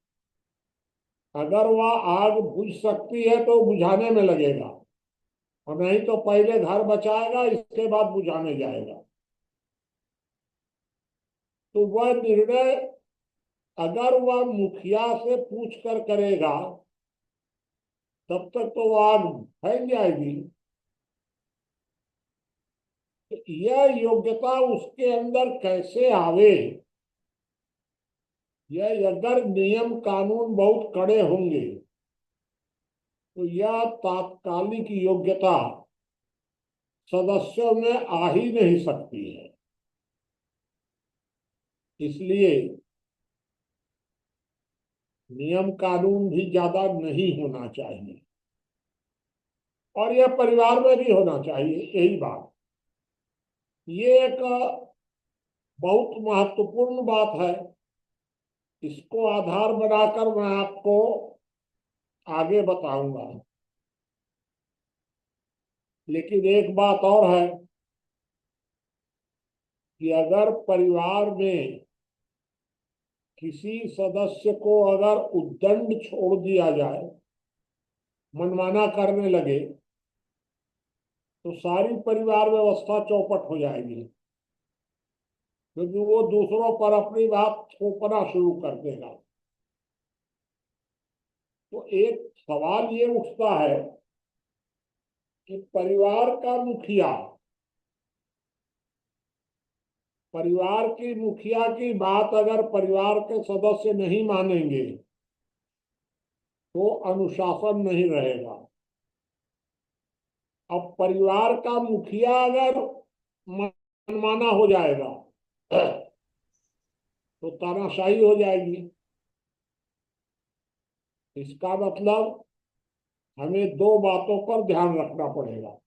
अगर वह आग बुझ सकती है तो बुझाने में लगेगा, और नहीं तो पहले घर बचाएगा, इसके बाद बुझाने जाएगा। तो वह निर्णय अगर वह मुखिया से पूछ कर करेगा तब तक तो वो आग फैल जाएगी। तो यह योग्यता उसके अंदर कैसे आवे, यह अगर नियम कानून बहुत कड़े होंगे तो यह तात्कालिक योग्यता सदस्यों में आ ही नहीं सकती है। इसलिए नियम कानून भी ज्यादा नहीं होना चाहिए, और यह परिवार में भी होना चाहिए। यही बात, ये एक बहुत महत्वपूर्ण बात है। इसको आधार बनाकर मैं आपको आगे बताऊंगा। लेकिन एक बात और है कि अगर परिवार में किसी सदस्य को अगर उद्दंड छोड़ दिया जाए, मनमाना करने लगे, तो सारी परिवार व्यवस्था चौपट हो जाएगी, क्योंकि वो दूसरों पर अपनी बात थोपना शुरू कर देगा। तो एक सवाल ये उठता है कि परिवार का मुखिया, परिवार की मुखिया की बात अगर परिवार के सदस्य नहीं मानेंगे तो अनुशासन नहीं रहेगा। अब परिवार का मुखिया अगर मनमाना हो जाएगा तो तानाशाही हो जाएगी। इसका मतलब हमें दो बातों पर ध्यान रखना पड़ेगा।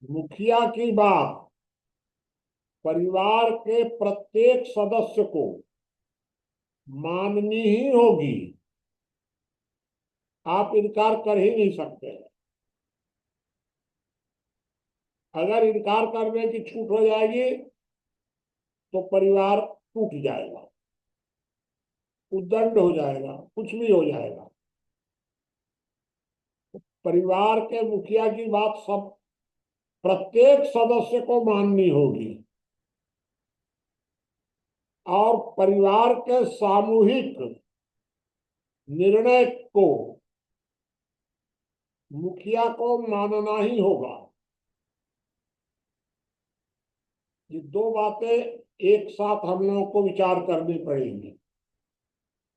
मुखिया की बात परिवार के प्रत्येक सदस्य को माननी ही होगी, आप इनकार कर ही नहीं सकते। अगर इनकार करने की छूट हो जाएगी तो परिवार टूट जाएगा, उद्दंड हो जाएगा, कुछ भी हो जाएगा। परिवार के मुखिया की बात सब प्रत्येक सदस्य को माननी होगी, और परिवार के सामूहिक निर्णय को मुखिया को मानना ही होगा। ये दो बातें एक साथ हम लोगों को विचार करनी पड़ेंगी।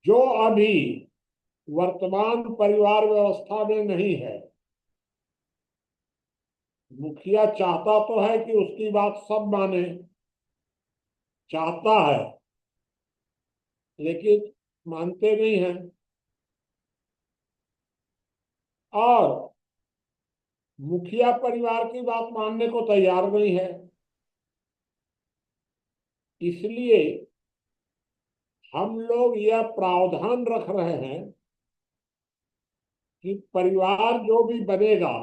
जो अभी वर्तमान परिवार व्यवस्था में नहीं है, मुखिया चाहता तो है कि उसकी बात सब माने, चाहता है, लेकिन मानते नहीं हैं। और मुखिया परिवार की बात मानने को तैयार नहीं है। इसलिए हम लोग यह प्रावधान रख रहे हैं कि परिवार जो भी बनेगा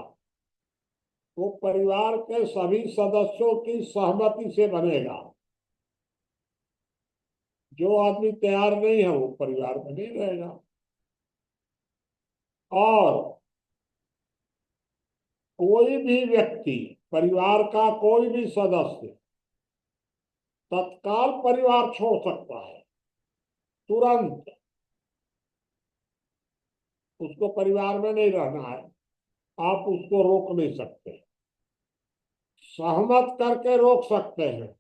वो परिवार के सभी सदस्यों की सहमति से बनेगा। जो आदमी तैयार नहीं है वो परिवार में नहीं रहेगा। और कोई भी व्यक्ति, परिवार का कोई भी सदस्य तत्काल परिवार छोड़ सकता है, तुरंत। उसको परिवार में नहीं रहना है, आप उसको रोक नहीं सकते। सहमत करके रोक सकते हैं,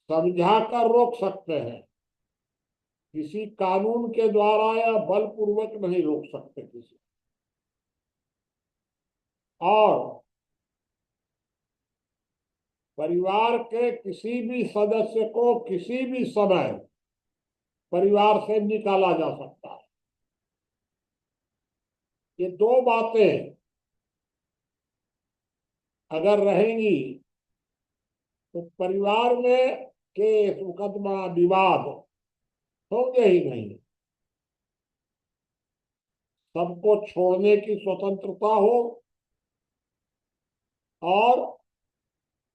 समझा कर रोक सकते हैं, किसी कानून के द्वारा या बलपूर्वक नहीं रोक सकते किसी। और परिवार के किसी भी सदस्य को किसी भी समय परिवार से निकाला जा सकता है। ये दो बातें अगर रहेंगी तो परिवार में केस, मुकदमा, विवाद होंगे ही नहीं। सबको छोड़ने की स्वतंत्रता हो और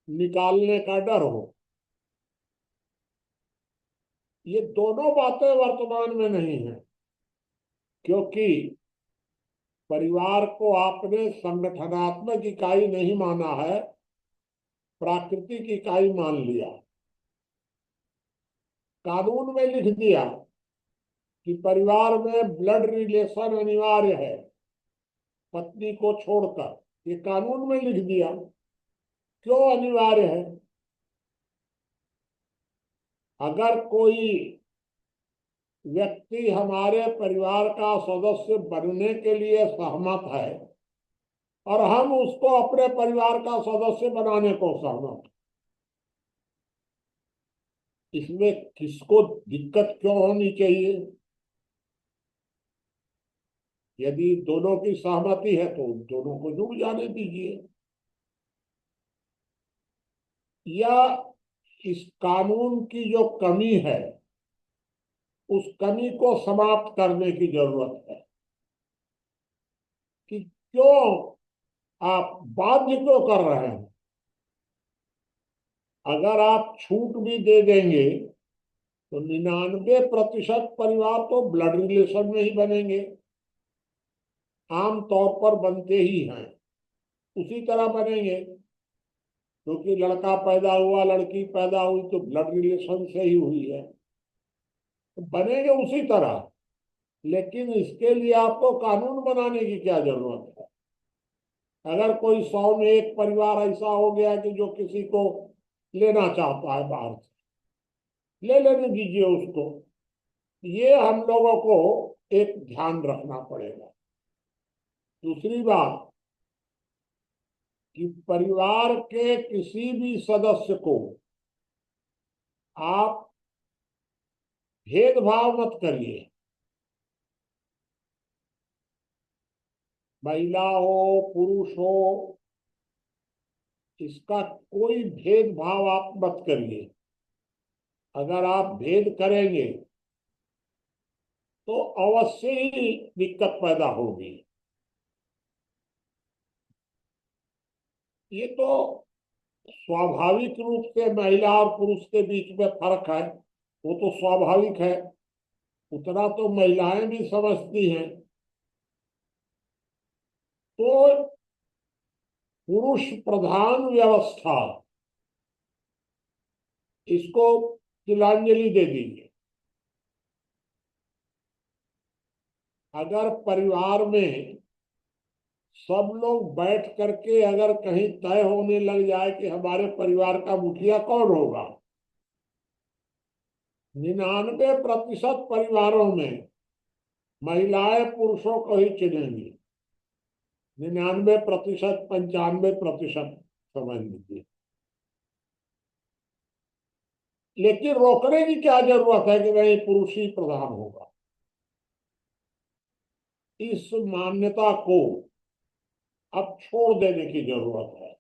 निकालने का डर हो। ये दोनों बातें वर्तमान में नहीं है, क्योंकि परिवार को आपने संगठनात्मक इकाई नहीं माना है, प्राकृतिक इकाई मान लिया। कानून में लिख दिया कि परिवार में ब्लड रिलेशन अनिवार्य है, पत्नी को छोड़कर, ये कानून में लिख दिया। क्यों अनिवार्य है? अगर कोई व्यक्ति हमारे परिवार का सदस्य बनने के लिए सहमत है और हम उसको अपने परिवार का सदस्य बनाने को सहमत, इसमें किसको दिक्कत क्यों होनी चाहिए? यदि दोनों की सहमति है तो दोनों को जुड़ जाने दीजिए। या इस कानून की जो कमी है उस कमी को समाप्त करने की जरूरत है कि क्यों आप बाध्य क्यों कर रहे हैं। अगर आप छूट भी दे देंगे तो 99% परिवार तो ब्लड रिलेशन में ही बनेंगे, आम तौर पर बनते ही हैं, उसी तरह बनेंगे, क्योंकि लड़का पैदा हुआ, लड़की पैदा हुई तो ब्लड रिलेशन से ही हुई है, तो बनेंगे उसी तरह। लेकिन इसके लिए आपको कानून बनाने की क्या जरूरत है? अगर कोई 100 में एक परिवार ऐसा हो गया कि जो किसी को लेना चाहता है बाहर से, ले लेने दीजिए उसको। ये हम लोगों को एक ध्यान रखना पड़ेगा। दूसरी बात कि परिवार के किसी भी सदस्य को आप भेदभाव मत करिए। महिला हो, पुरुष हो, इसका कोई भेदभाव आप मत करिए। अगर आप भेद करेंगे तो अवश्य ही दिक्कत पैदा होगी। ये तो स्वाभाविक रूप से महिला और पुरुष के बीच में फर्क है, वो तो स्वाभाविक है, उतना तो महिलाएं भी समझती हैं। तो पुरुष प्रधान व्यवस्था, इसको तिलांजलि दे दीजिए। अगर परिवार में सब लोग बैठ करके अगर कहीं तय होने लग जाए कि हमारे परिवार का मुखिया कौन होगा, 99% परिवारों में महिलाएं पुरुषों को ही चुनेंगी। 99%, 95% समझ लीजिए। लेकिन रोकने की क्या जरूरत है कि नहीं पुरुष ही प्रधान होगा? इस मान्यता को अब छोड़ देने की जरूरत है।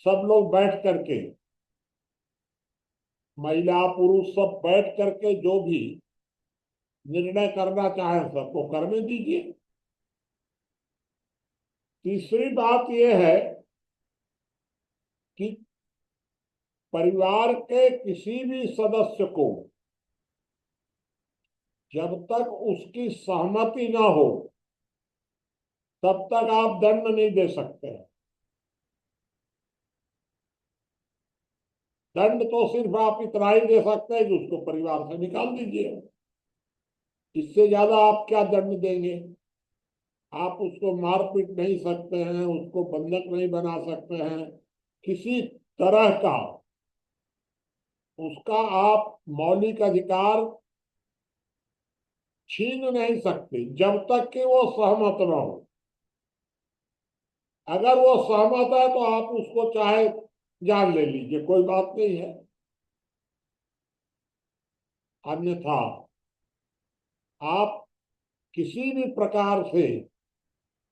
सब लोग बैठ करके, महिला पुरुष सब बैठ करके जो भी निर्णय करना चाहे सबको करने दीजिए। तीसरी बात यह है कि परिवार के किसी भी सदस्य को जब तक उसकी सहमति ना हो तब तक आप दंड नहीं दे सकते। दंड तो सिर्फ आप इतना ही दे सकते हैं कि उसको परिवार से निकाल दीजिए। इससे ज्यादा आप क्या दंड देंगे? आप उसको मार पीट नहीं सकते हैं, उसको बंधक नहीं बना सकते हैं, किसी तरह का उसका आप मौलिक अधिकार छीन नहीं सकते जब तक कि वो सहमत न हो। अगर वो सहमत है तो आप उसको चाहे जान ले लीजिए, कोई बात नहीं है। अन्यथा आप किसी भी प्रकार से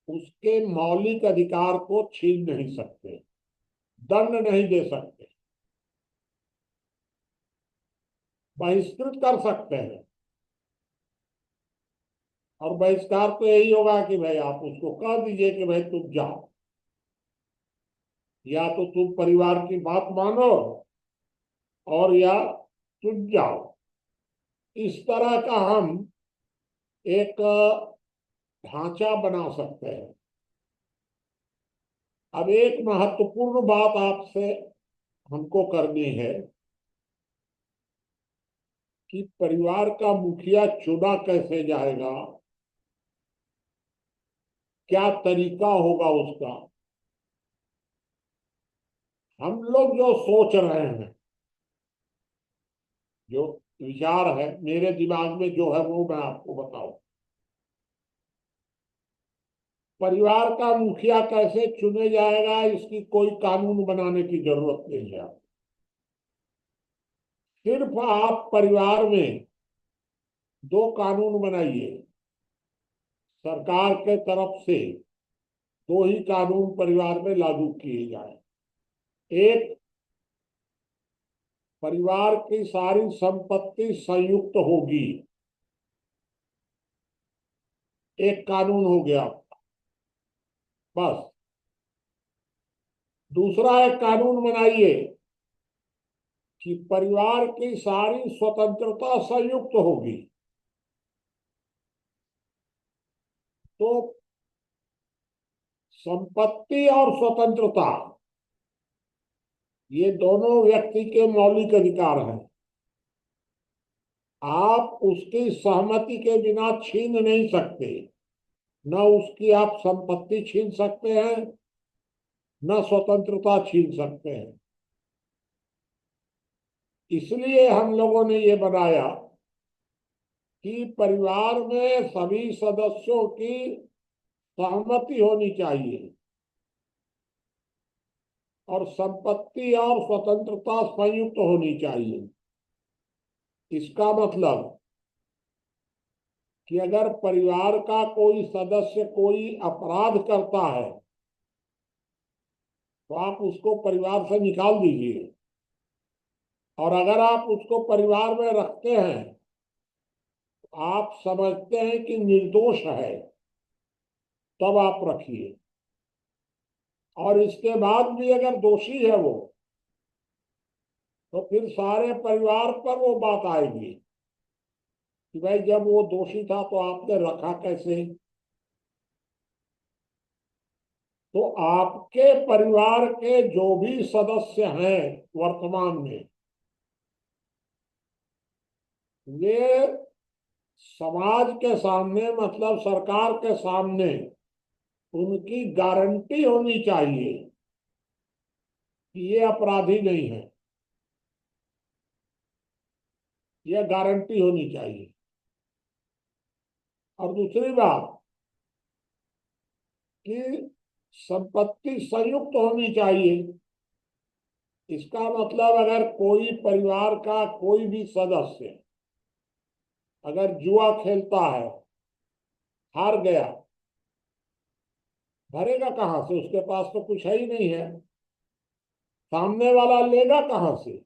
उसके मौलिक अधिकार को छीन नहीं सकते, दंड नहीं दे सकते, बहिष्कृत कर सकते हैं। और बहिष्कार तो यही होगा कि भाई आप उसको कह दीजिए कि भाई तुम जाओ, या तो तुम परिवार की बात मानो और या तुम जाओ। इस तरह का हम एक ढांचा बना सकते हैं। अब एक महत्वपूर्ण बात आपसे हमको करनी है कि परिवार का मुखिया चुना कैसे जाएगा, क्या तरीका होगा उसका। हम लोग जो सोच रहे हैं, जो विचार है मेरे दिमाग में जो है वो मैं आपको बताऊं। परिवार का मुखिया कैसे चुने जाएगा इसकी कोई कानून बनाने की जरूरत नहीं है। सिर्फ आप परिवार में दो कानून बनाइए। सरकार के तरफ से दो ही कानून परिवार में लागू किए जाए। एक, परिवार की सारी संपत्ति संयुक्त होगी, एक कानून हो गया बस। दूसरा एक कानून बनाइए कि परिवार की सारी स्वतंत्रता संयुक्त होगी। तो संपत्ति और स्वतंत्रता ये दोनों व्यक्ति के मौलिक अधिकार हैं। आप उसकी सहमति के बिना छीन नहीं सकते। न उसकी आप संपत्ति छीन सकते हैं, न स्वतंत्रता छीन सकते हैं। इसलिए हम लोगों ने ये बनाया कि परिवार में सभी सदस्यों की सहमति होनी चाहिए और संपत्ति और स्वतंत्रता संयुक्त होनी चाहिए। इसका मतलब कि अगर परिवार का कोई सदस्य कोई अपराध करता है तो आप उसको परिवार से निकाल दीजिए, और अगर आप उसको परिवार में रखते हैं तो आप समझते हैं कि निर्दोष है तब आप रखिए, और इसके बाद भी अगर दोषी है वो तो फिर सारे परिवार पर वो बात आएगी कि भाई जब वो दोषी था तो आपने रखा कैसे। तो आपके परिवार के जो भी सदस्य हैं वर्तमान में, वे समाज के सामने मतलब सरकार के सामने उनकी गारंटी होनी चाहिए कि ये अपराधी नहीं है। यह गारंटी होनी चाहिए। और दूसरी बात कि संपत्ति संयुक्त होनी चाहिए। इसका मतलब अगर कोई परिवार का कोई भी सदस्य अगर जुआ खेलता है, हार गया, भरेगा कहां से? उसके पास तो कुछ है ही नहीं है। सामने वाला लेगा कहां से?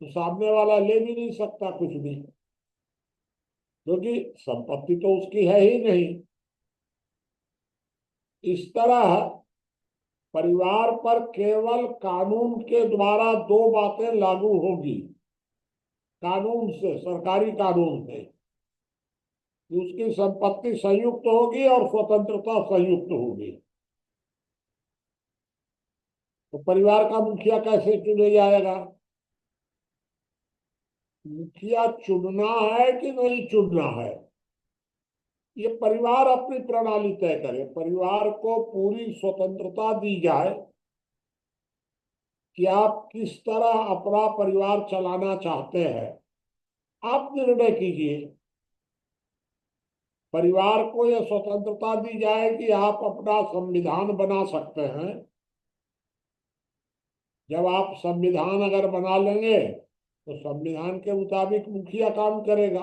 तो सामने वाला ले भी नहीं सकता कुछ भी, क्योंकि संपत्ति तो उसकी है ही नहीं। इस तरह परिवार पर केवल कानून के द्वारा दो बातें लागू होगी। कानून से, सरकारी कानून से, उसकी संपत्ति संयुक्त होगी और स्वतंत्रता संयुक्त होगी। तो परिवार का मुखिया कैसे चुने जाएगा? मुखिया चुनना है कि नहीं चुनना है, ये परिवार अपनी प्रणाली तय करे। परिवार को पूरी स्वतंत्रता दी जाए कि आप किस तरह अपना परिवार चलाना चाहते हैं, आप निर्णय कीजिए। परिवार को यह स्वतंत्रता दी जाए कि आप अपना संविधान बना सकते हैं। जब आप संविधान अगर बना लेंगे तो संविधान के मुताबिक मुखिया काम करेगा,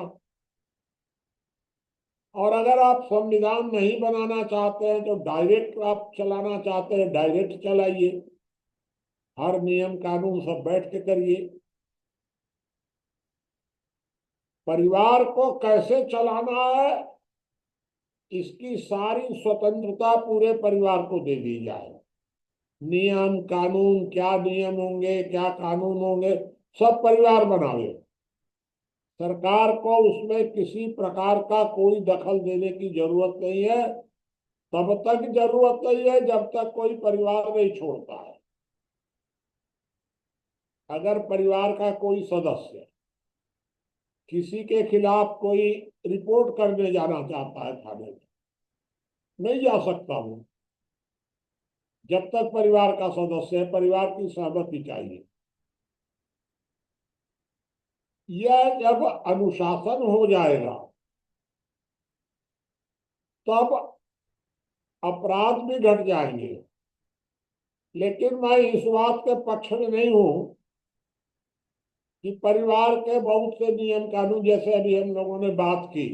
और अगर आप संविधान नहीं बनाना चाहते हैं तो डायरेक्ट आप चलाना चाहते हैं, डायरेक्ट चलाइए। हर नियम कानून सब बैठ के करिए। परिवार को कैसे चलाना है इसकी सारी स्वतंत्रता पूरे परिवार को दे दी जाए। नियम कानून, क्या नियम होंगे, क्या कानून होंगे, सब परिवार बनावे। सरकार को उसमें किसी प्रकार का कोई दखल देने की जरूरत नहीं है। तब तक जरूरत नहीं है जब तक कोई परिवार नहीं छोड़ता है। अगर परिवार का कोई सदस्य किसी के खिलाफ कोई रिपोर्ट करने जाना चाहता है थाने में, नहीं जा सकता हूं जब तक परिवार का सदस्य है, परिवार की सहमति चाहिए। यह जब अनुशासन हो जाएगा तब अपराध भी घट जाएंगे। लेकिन मैं इस बात के पक्ष में नहीं हूं कि परिवार के बहुत से नियम कानून, जैसे अभी हम लोगों ने बात की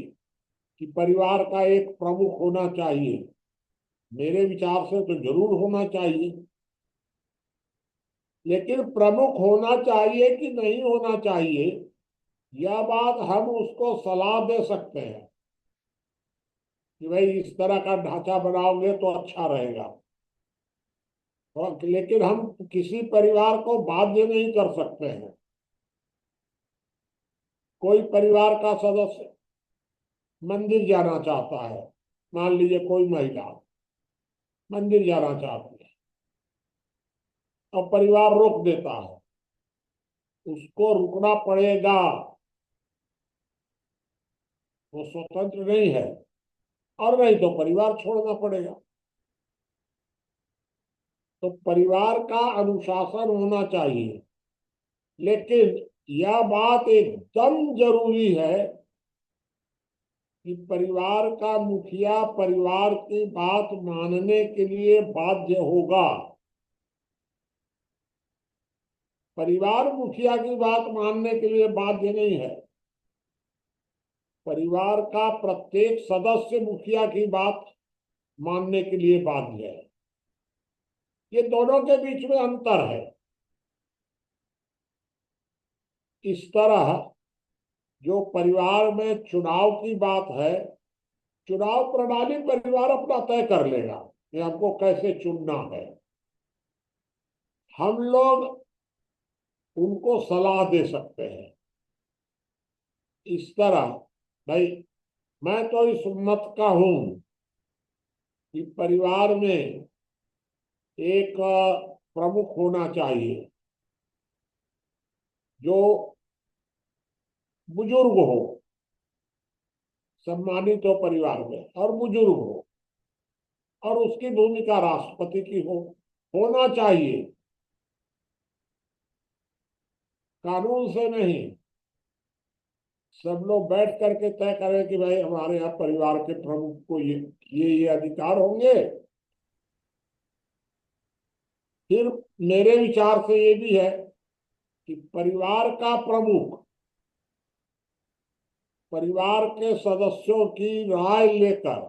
कि परिवार का एक प्रमुख होना चाहिए, मेरे विचार से तो जरूर होना चाहिए। लेकिन प्रमुख होना चाहिए कि नहीं होना चाहिए, यह बात हम उसको सलाह दे सकते हैं कि भाई इस तरह का ढांचा बनाओगे तो अच्छा रहेगा। और लेकिन हम किसी परिवार को बाध्य नहीं कर सकते हैं। कोई परिवार का सदस्य मंदिर जाना चाहता है, मान लीजिए कोई महिला मंदिर जाना चाहती है और परिवार रोक देता है, उसको रुकना पड़ेगा, वो स्वतंत्र नहीं है। और नहीं तो परिवार छोड़ना पड़ेगा। तो परिवार का अनुशासन होना चाहिए। लेकिन यह बात एकदम जरूरी है कि परिवार का मुखिया परिवार की बात मानने के लिए बाध्य होगा। परिवार मुखिया की बात मानने के लिए बाध्य नहीं है। परिवार का प्रत्येक सदस्य मुखिया की बात मानने के लिए बाध्य है। ये दोनों के बीच में अंतर है। इस तरह जो परिवार में चुनाव की बात है, चुनाव प्रणाली परिवार अपना तय कर लेगा कि हमको कैसे चुनना है। हम लोग उनको सलाह दे सकते हैं। इस तरह भाई मैं तो इस मत का हूं कि परिवार में एक प्रमुख होना चाहिए जो बुजुर्ग हो, सम्मानित हो परिवार में और बुजुर्ग हो, और उसकी भूमिका राष्ट्रपति की होना चाहिए, कानून से नहीं। सब लोग बैठ करके तय करें कि भाई हमारे यहाँ परिवार के प्रमुख को ये अधिकार होंगे। फिर मेरे विचार से ये भी है कि परिवार का प्रमुख परिवार के सदस्यों की राय लेकर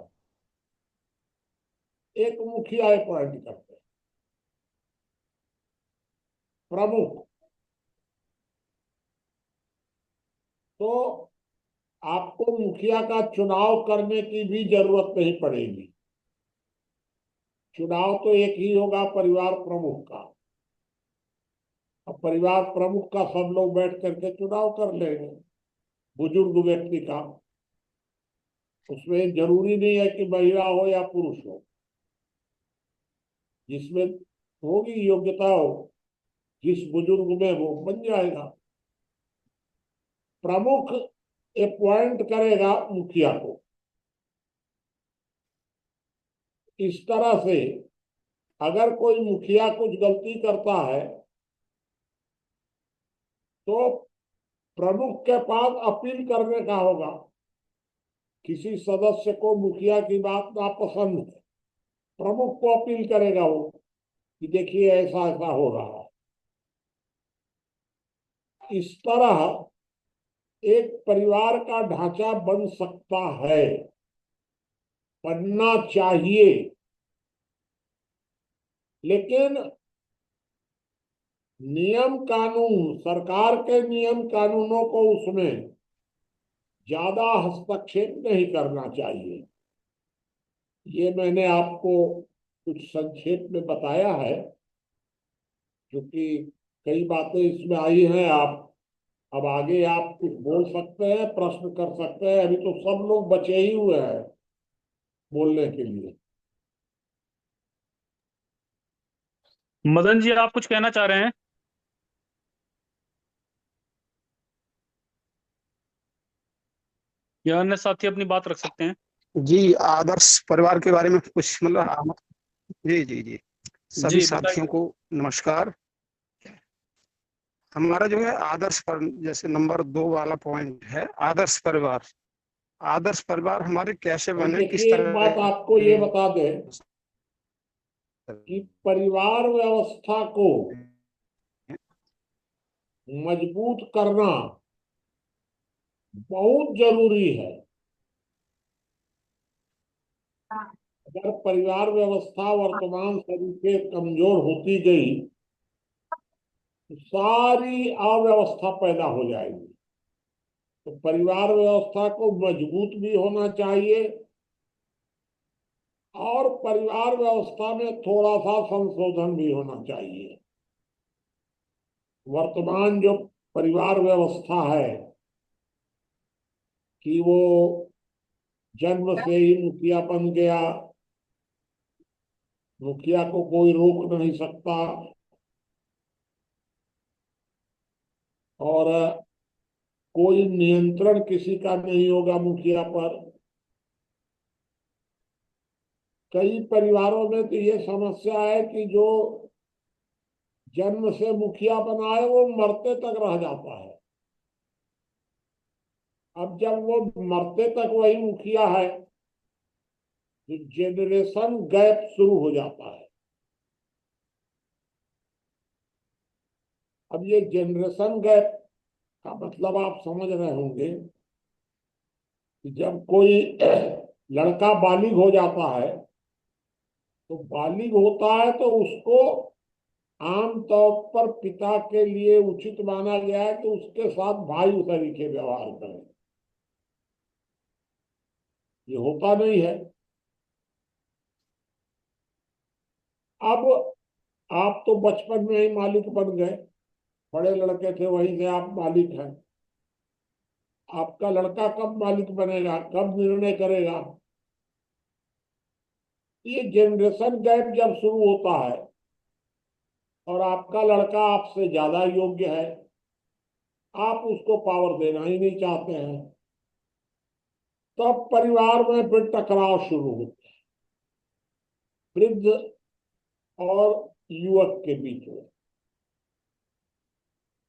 एक मुखिया अपॉइंट करते हैं। प्रमुख तो आपको मुखिया का चुनाव करने की भी जरूरत नहीं पड़ेगी। चुनाव तो एक ही होगा परिवार प्रमुख का। अब परिवार प्रमुख का सब लोग बैठ करके चुनाव कर लेंगे बुजुर्ग व्यक्ति का। उसमें जरूरी नहीं है कि महिला हो या पुरुष हो, जिसमें होगी योग्यता हो, जिस बुजुर्ग में वो बन जाएगा। प्रमुख अपॉइंट करेगा मुखिया को। इस तरह से अगर कोई मुखिया कुछ गलती करता है तो प्रमुख के पास अपील करने का होगा। किसी सदस्य को मुखिया की बात नापसंद है, प्रमुख को अपील करेगा वो कि देखिए ऐसा ऐसा हो रहा है। इस तरह एक परिवार का ढांचा बन सकता है, बनना चाहिए। लेकिन नियम कानून, सरकार के नियम कानूनों को उसमें ज्यादा हस्तक्षेप नहीं करना चाहिए। ये मैंने आपको कुछ संक्षेप में बताया है, क्योंकि कई बातें इसमें आई हैं। आप अब आगे आप कुछ बोल सकते हैं, प्रश्न कर सकते हैं। अभी तो सब लोग बचे ही हुए हैं बोलने के लिए। मदन जी, आप कुछ कहना चाह रहे हैं? या अन्य साथी अपनी बात रख सकते हैं। जी, आदर्श परिवार के बारे में कुछ मतलब जी जी जी, सभी जी साथियों बताइए। को नमस्कार। हमारा जो है आदर्श पर जैसे नंबर 2 वाला पॉइंट है आदर्श परिवार। आदर्श परिवार हमारे कैसे भाई बने, किस देखिए, एक तरह बात आपको ये के बता दें कि परिवार व्यवस्था को मजबूत करना बहुत जरूरी है। अगर परिवार व्यवस्था वर्तमान तरीके कमजोर होती गई तो सारी अव्यवस्था पैदा हो जाएगी। तो परिवार व्यवस्था को मजबूत भी होना चाहिए और परिवार व्यवस्था में थोड़ा सा संशोधन भी होना चाहिए। वर्तमान जो परिवार व्यवस्था है कि वो जन्म से ही मुखिया बन गया, मुखिया को कोई रोक नहीं सकता, और कोई नियंत्रण किसी का नहीं होगा मुखिया पर। कई परिवारों में तो ये समस्या है कि जो जन्म से मुखिया बना है वो मरते तक रह जाता है। अब जब वो मरते तक वही मुखिया है तो जेनरेशन गैप शुरू हो जाता है। अब ये जनरेशन गैप का मतलब आप समझ रहे होंगे कि जब कोई लड़का बालिग हो जाता है तो बालिग होता है तो उसको आमतौर पर पिता के लिए उचित माना गया है कि उसके साथ भाई तरीके व्यवहार करें। ये होता नहीं है। अब आप तो बचपन में ही मालिक बन गए, बड़े लड़के थे वहीं से आप मालिक हैं। आपका लड़का कब मालिक बनेगा, कब निर्णय करेगा? ये जनरेशन गैप जब शुरू होता है और आपका लड़का आपसे ज्यादा योग्य है, आप उसको पावर देना ही नहीं चाहते हैं, तब परिवार में फिर टकराव शुरू होते हैं वृद्ध और युवक के बीच में।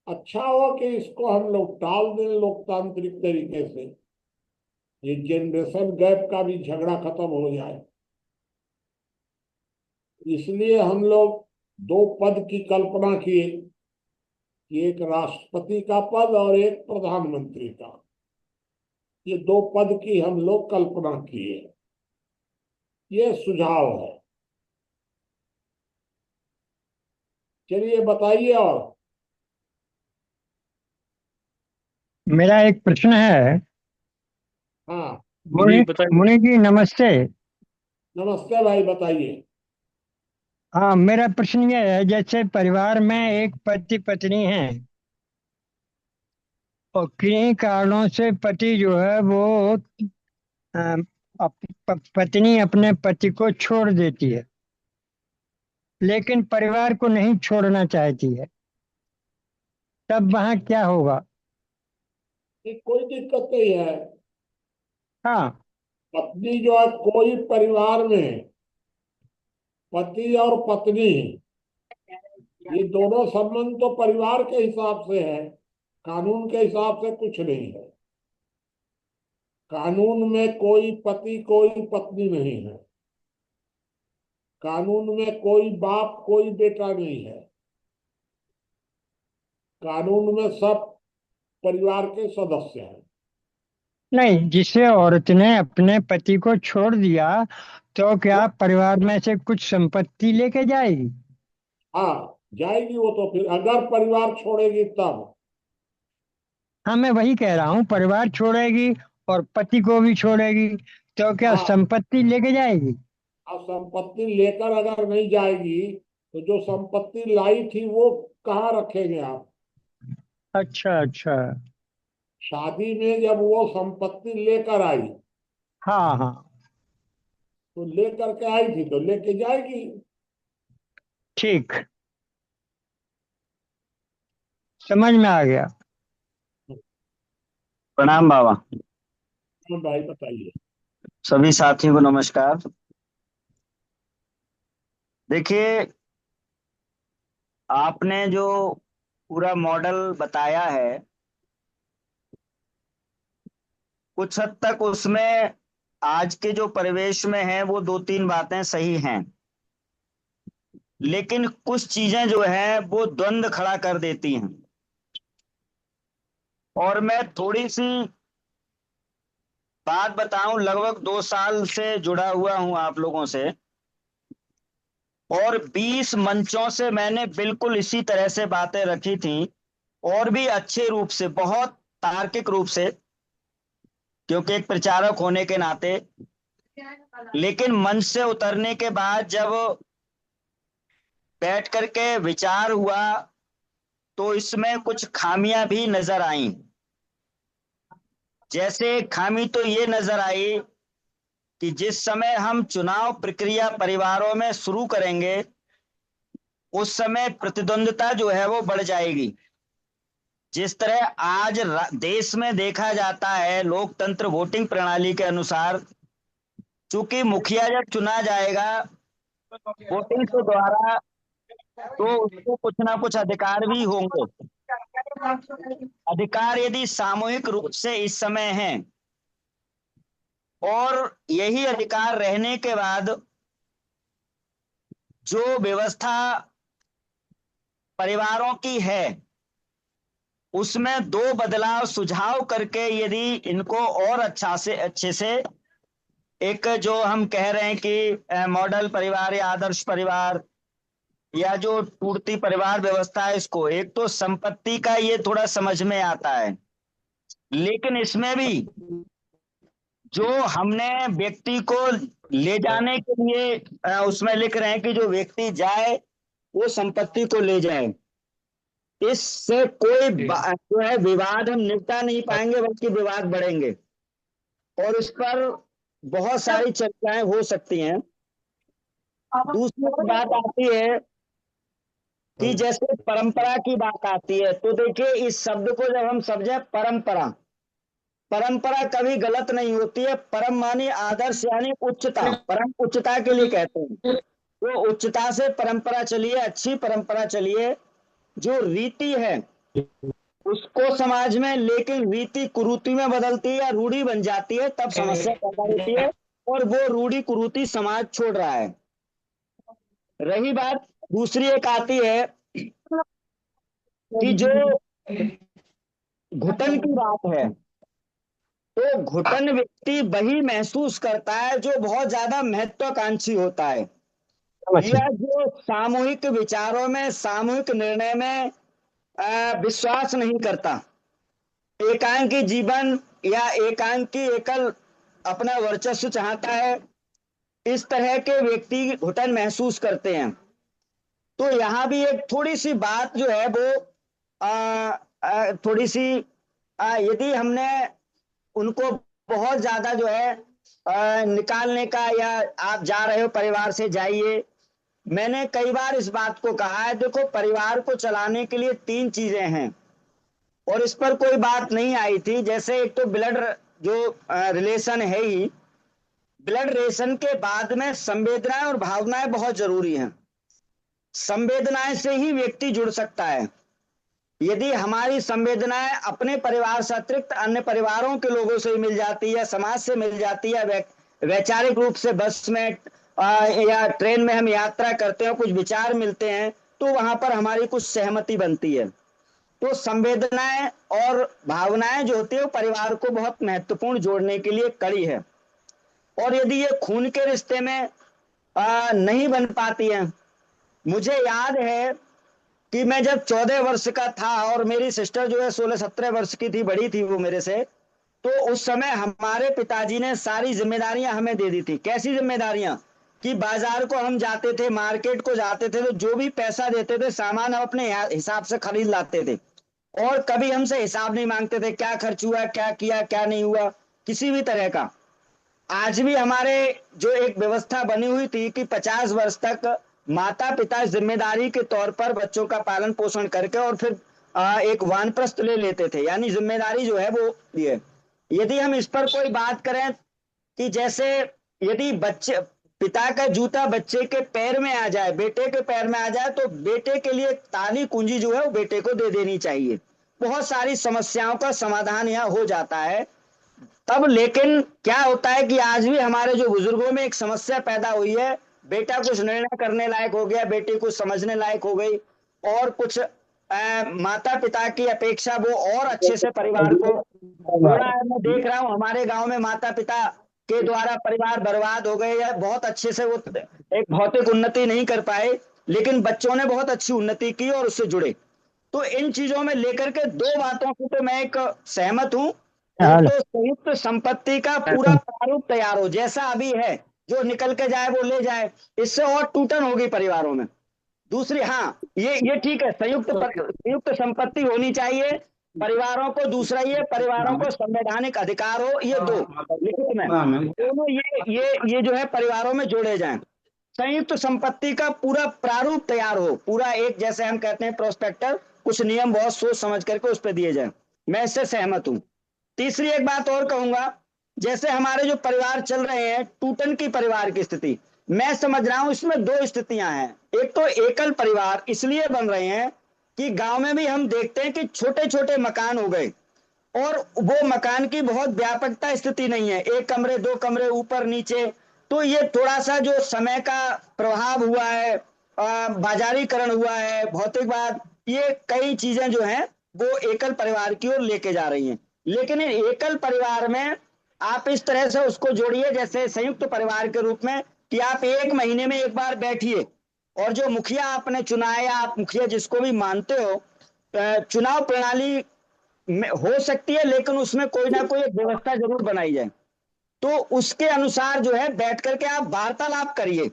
अच्छा हो कि इसको हम लोग टाल दें लोकतांत्रिक तरीके से, ये जनरेशन गैप का भी झगड़ा खत्म हो जाए। इसलिए हम लोग दो पद की कल्पना किए कि एक राष्ट्रपति का पद और एक प्रधानमंत्री का। ये दो पद की हम लोग कल्पना किए। ये सुझाव है। चलिए बताइए। और मेरा एक प्रश्न है। हाँ, मुनि जी बताइए। मुनि जी नमस्ते। नमस्ते भाई, बताइए। हाँ, मेरा प्रश्न ये है, जैसे परिवार में एक पति पत्नी है और किन्हीं कारणों से पति जो है वो अ, पत्नी अपने पति को छोड़ देती है, लेकिन परिवार को नहीं छोड़ना चाहती है, तब वहाँ क्या होगा? कि कोई दिक्कत नहीं है। हाँ। पत्नी जो है, कोई परिवार में पति और पत्नी, ये दोनों संबंध तो परिवार के हिसाब से है, कानून के हिसाब से कुछ नहीं है। कानून में कोई पति कोई पत्नी नहीं है। कानून में कोई बाप कोई बेटा नहीं है। कानून में सब परिवार के सदस्य हैं। नहीं, जिसे औरत ने अपने पति को छोड़ दिया तो क्या परिवार में से कुछ संपत्ति लेके जाएगी? हाँ, जाएगी वो तो, फिर अगर परिवार छोड़ेगी तब। हाँ, मैं वही कह रहा हूँ, परिवार छोड़ेगी और पति को भी छोड़ेगी तो क्या हाँ, संपत्ति लेके जाएगी? अब संपत्ति लेकर अगर नहीं जाएगी तो जो संपत्ति लाई थी वो कहाँ रखेंगे आप? अच्छा अच्छा। शादी में जब वो संपत्ति लेकर आई, हाँ हाँ। तो लेकर के आई थी तो लेके जाएगी। ठीक, समझ में आ गया। प्रणाम बाबा। हाँ भाई बताइए। सभी साथियों को नमस्कार। देखिए, आपने जो पूरा मॉडल बताया है, कुछ हद तक उसमें आज के जो परिवेश में है वो दो तीन बातें सही हैं, लेकिन कुछ चीजें जो है वो द्वंद्व खड़ा कर देती हैं। और मैं थोड़ी सी बात बताऊं, लगभग 2 साल से जुड़ा हुआ हूं आप लोगों से, और 20 मंचों से मैंने बिल्कुल इसी तरह से बातें रखी थी, और भी अच्छे रूप से, बहुत तार्किक रूप से, क्योंकि एक प्रचारक होने के नाते। लेकिन मंच से उतरने के बाद जब बैठ करके विचार हुआ तो इसमें कुछ खामियां भी नजर आईं। जैसे खामी तो ये नजर आई कि जिस समय हम चुनाव प्रक्रिया परिवारों में शुरू करेंगे उस समय प्रतिद्वंद्विता जो है वो बढ़ जाएगी। जिस तरह आज देश में देखा जाता है, लोकतंत्र वोटिंग प्रणाली के अनुसार, चूंकि मुखिया जब चुना जाएगा वोटिंग के द्वारा, तो उसको कुछ ना कुछ अधिकार भी होंगे। अधिकार यदि सामूहिक रूप से इस समय हैं, और यही अधिकार रहने के बाद जो व्यवस्था परिवारों की है उसमें दो बदलाव सुझाव करके यदि इनको और अच्छे से एक जो हम कह रहे हैं कि मॉडल परिवार या आदर्श परिवार या जो टूटती परिवार व्यवस्था है, इसको एक तो संपत्ति का ये थोड़ा समझ में आता है, लेकिन इसमें भी जो हमने व्यक्ति को ले जाने के लिए उसमें लिख रहे हैं कि जो व्यक्ति जाए वो संपत्ति को ले जाए। इससे कोई जो है विवाद हम निपटा नहीं पाएंगे, बल्कि विवाद बढ़ेंगे, और इस पर बहुत सारी चर्चाएं हो सकती हैं। दूसरी बात आती है कि जैसे परंपरा की बात आती है, तो देखिए इस शब्द को जब हम समझे, परंपरा, परंपरा कभी गलत नहीं होती है। परम मानी आदर्श, यानी उच्चता, परम उच्चता के लिए कहते हैं। तो उच्चता से परंपरा चलिए, अच्छी परंपरा चलिए, जो रीति है उसको समाज में, लेकिन रीति कुरीति में बदलती है या रूढ़ी बन जाती है, तब समस्या पैदा होती है, और वो रूढ़ी कुरीति समाज छोड़ रहा है। रही बात दूसरी एक आती है कि जो घुटन की बात है, तो घुटन व्यक्ति वही महसूस करता है जो बहुत ज्यादा महत्वाकांक्षी होता है, या जो सामूहिक विचारों में, सामूहिक निर्णय में विश्वास नहीं करता। एकांकी जीवन या एकांकी एकल अपना वर्चस्व चाहता है, इस तरह के व्यक्ति घुटन महसूस करते हैं। तो यहाँ भी एक थोड़ी सी बात जो है वो थोड़ी सी यदि हमने उनको बहुत ज्यादा जो है निकालने का, या आप जा रहे हो परिवार से जाइए, मैंने कई बार इस बात को कहा है, देखो परिवार को चलाने के लिए 3 चीजें हैं, और इस पर कोई बात नहीं आई थी। जैसे एक तो ब्लड जो रिलेशन है ही, ब्लड रिलेशन के बाद में संवेदनाएं और भावनाएं बहुत जरूरी हैं। संवेदनाएं से ही व्यक्ति जुड़ सकता है। यदि हमारी संवेदनाएं अपने परिवार से अतिरिक्त अन्य परिवारों के लोगों से मिल जाती है, समाज से मिल जाती है, वैचारिक रूप से बस में या ट्रेन में हम यात्रा करते हैं, कुछ विचार मिलते हैं, तो वहां पर हमारी कुछ सहमति बनती है। तो संवेदनाएं और भावनाएं जो होती है वो परिवार को बहुत महत्वपूर्ण जोड़ने के लिए कड़ी है। और यदि ये खून के रिश्ते में नहीं बन पाती है, मुझे याद है कि मैं जब 14 वर्ष का था और मेरी सिस्टर जो है 16-17 वर्ष की थी, बड़ी थी वो मेरे से, तो उस समय हमारे पिताजी ने सारी जिम्मेदारियां हमें दे दी थी। कैसी जिम्मेदारियां कि बाजार को हम जाते थे, मार्केट को जाते थे, तो जो भी पैसा देते थे सामान हम अपने हिसाब से खरीद लाते थे, और कभी हमसे हिसाब नहीं मांगते थे, क्या खर्च हुआ, क्या किया, क्या नहीं हुआ, किसी भी तरह का। आज भी हमारे जो एक व्यवस्था बनी हुई थी कि 50 वर्ष तक माता पिता जिम्मेदारी के तौर पर बच्चों का पालन पोषण करके और फिर एक वानप्रस्थ ले लेते थे, यानी जिम्मेदारी जो है वो ये। यदि हम इस पर कोई बात करें कि जैसे यदि बच्चे पिता का जूता बच्चे के पैर में आ जाए, बेटे के पैर में आ जाए, तो बेटे के लिए ताली कुंजी जो है वो बेटे को दे देनी चाहिए। बहुत सारी समस्याओं का समाधान यहाँ हो जाता है तब। लेकिन क्या होता है कि आज भी हमारे जो बुजुर्गों में एक समस्या पैदा हुई है, बेटा कुछ निर्णय करने लायक हो गया, बेटी कुछ समझने लायक हो गई, और कुछ माता पिता की अपेक्षा वो और अच्छे से परिवार को जोड़ा है। मैं देख रहा हूँ हमारे गांव में माता पिता के द्वारा परिवार बर्बाद हो गए, या बहुत अच्छे से वो एक भौतिक उन्नति नहीं कर पाए, लेकिन बच्चों ने बहुत अच्छी उन्नति की और उससे जुड़े। तो इन चीजों में लेकर के दो बातों से तो मैं एक सहमत हूँ। एक तो संयुक्त संपत्ति का पूरा प्रारूप तैयार हो, जैसा अभी है, जो निकल के जाए वो ले जाए, इससे और टूटन होगी परिवारों में। दूसरी, हाँ ये ठीक है, संयुक्त संपत्ति होनी चाहिए परिवारों को। दूसरा ये परिवारों को संवैधानिक अधिकार हो, ये दो लिखित में दोनों ये जो है परिवारों में जोड़े जाएं। संयुक्त संपत्ति का पूरा प्रारूप तैयार हो, पूरा एक जैसे हम कहते हैं प्रोस्पेक्टर, कुछ नियम बहुत सोच समझ करके उस पर दिए जाएं। मैं इससे सहमत हूं। तीसरी एक बात और कहूंगा, जैसे हमारे जो परिवार चल रहे हैं, टूटन की परिवार की स्थिति मैं समझ रहा हूं, इसमें दो स्थितियां हैं। एक तो एकल परिवार इसलिए बन रहे हैं कि गांव में भी हम देखते हैं कि छोटे छोटे मकान हो गए और वो मकान की बहुत व्यापकता स्थिति नहीं है, 1 कमरे 2 कमरे ऊपर नीचे। तो ये थोड़ा सा जो समय का प्रभाव हुआ है, बाजारीकरण हुआ है, भौतिकवाद, ये कई चीजें जो हैं वो एकल परिवार की ओर लेके जा रही हैं। लेकिन एकल परिवार में आप इस तरह से उसको जोड़िए जैसे संयुक्त परिवार के रूप में, कि आप 1 महीने में एक बार बैठिए और जो मुखिया आपने चुना है, या आप मुखिया जिसको भी मानते हो, चुनाव प्रणाली में हो सकती है, लेकिन उसमें कोई ना कोई एक व्यवस्था जरूर बनाई जाए। तो उसके अनुसार जो है बैठ करके आप वार्तालाप करिए,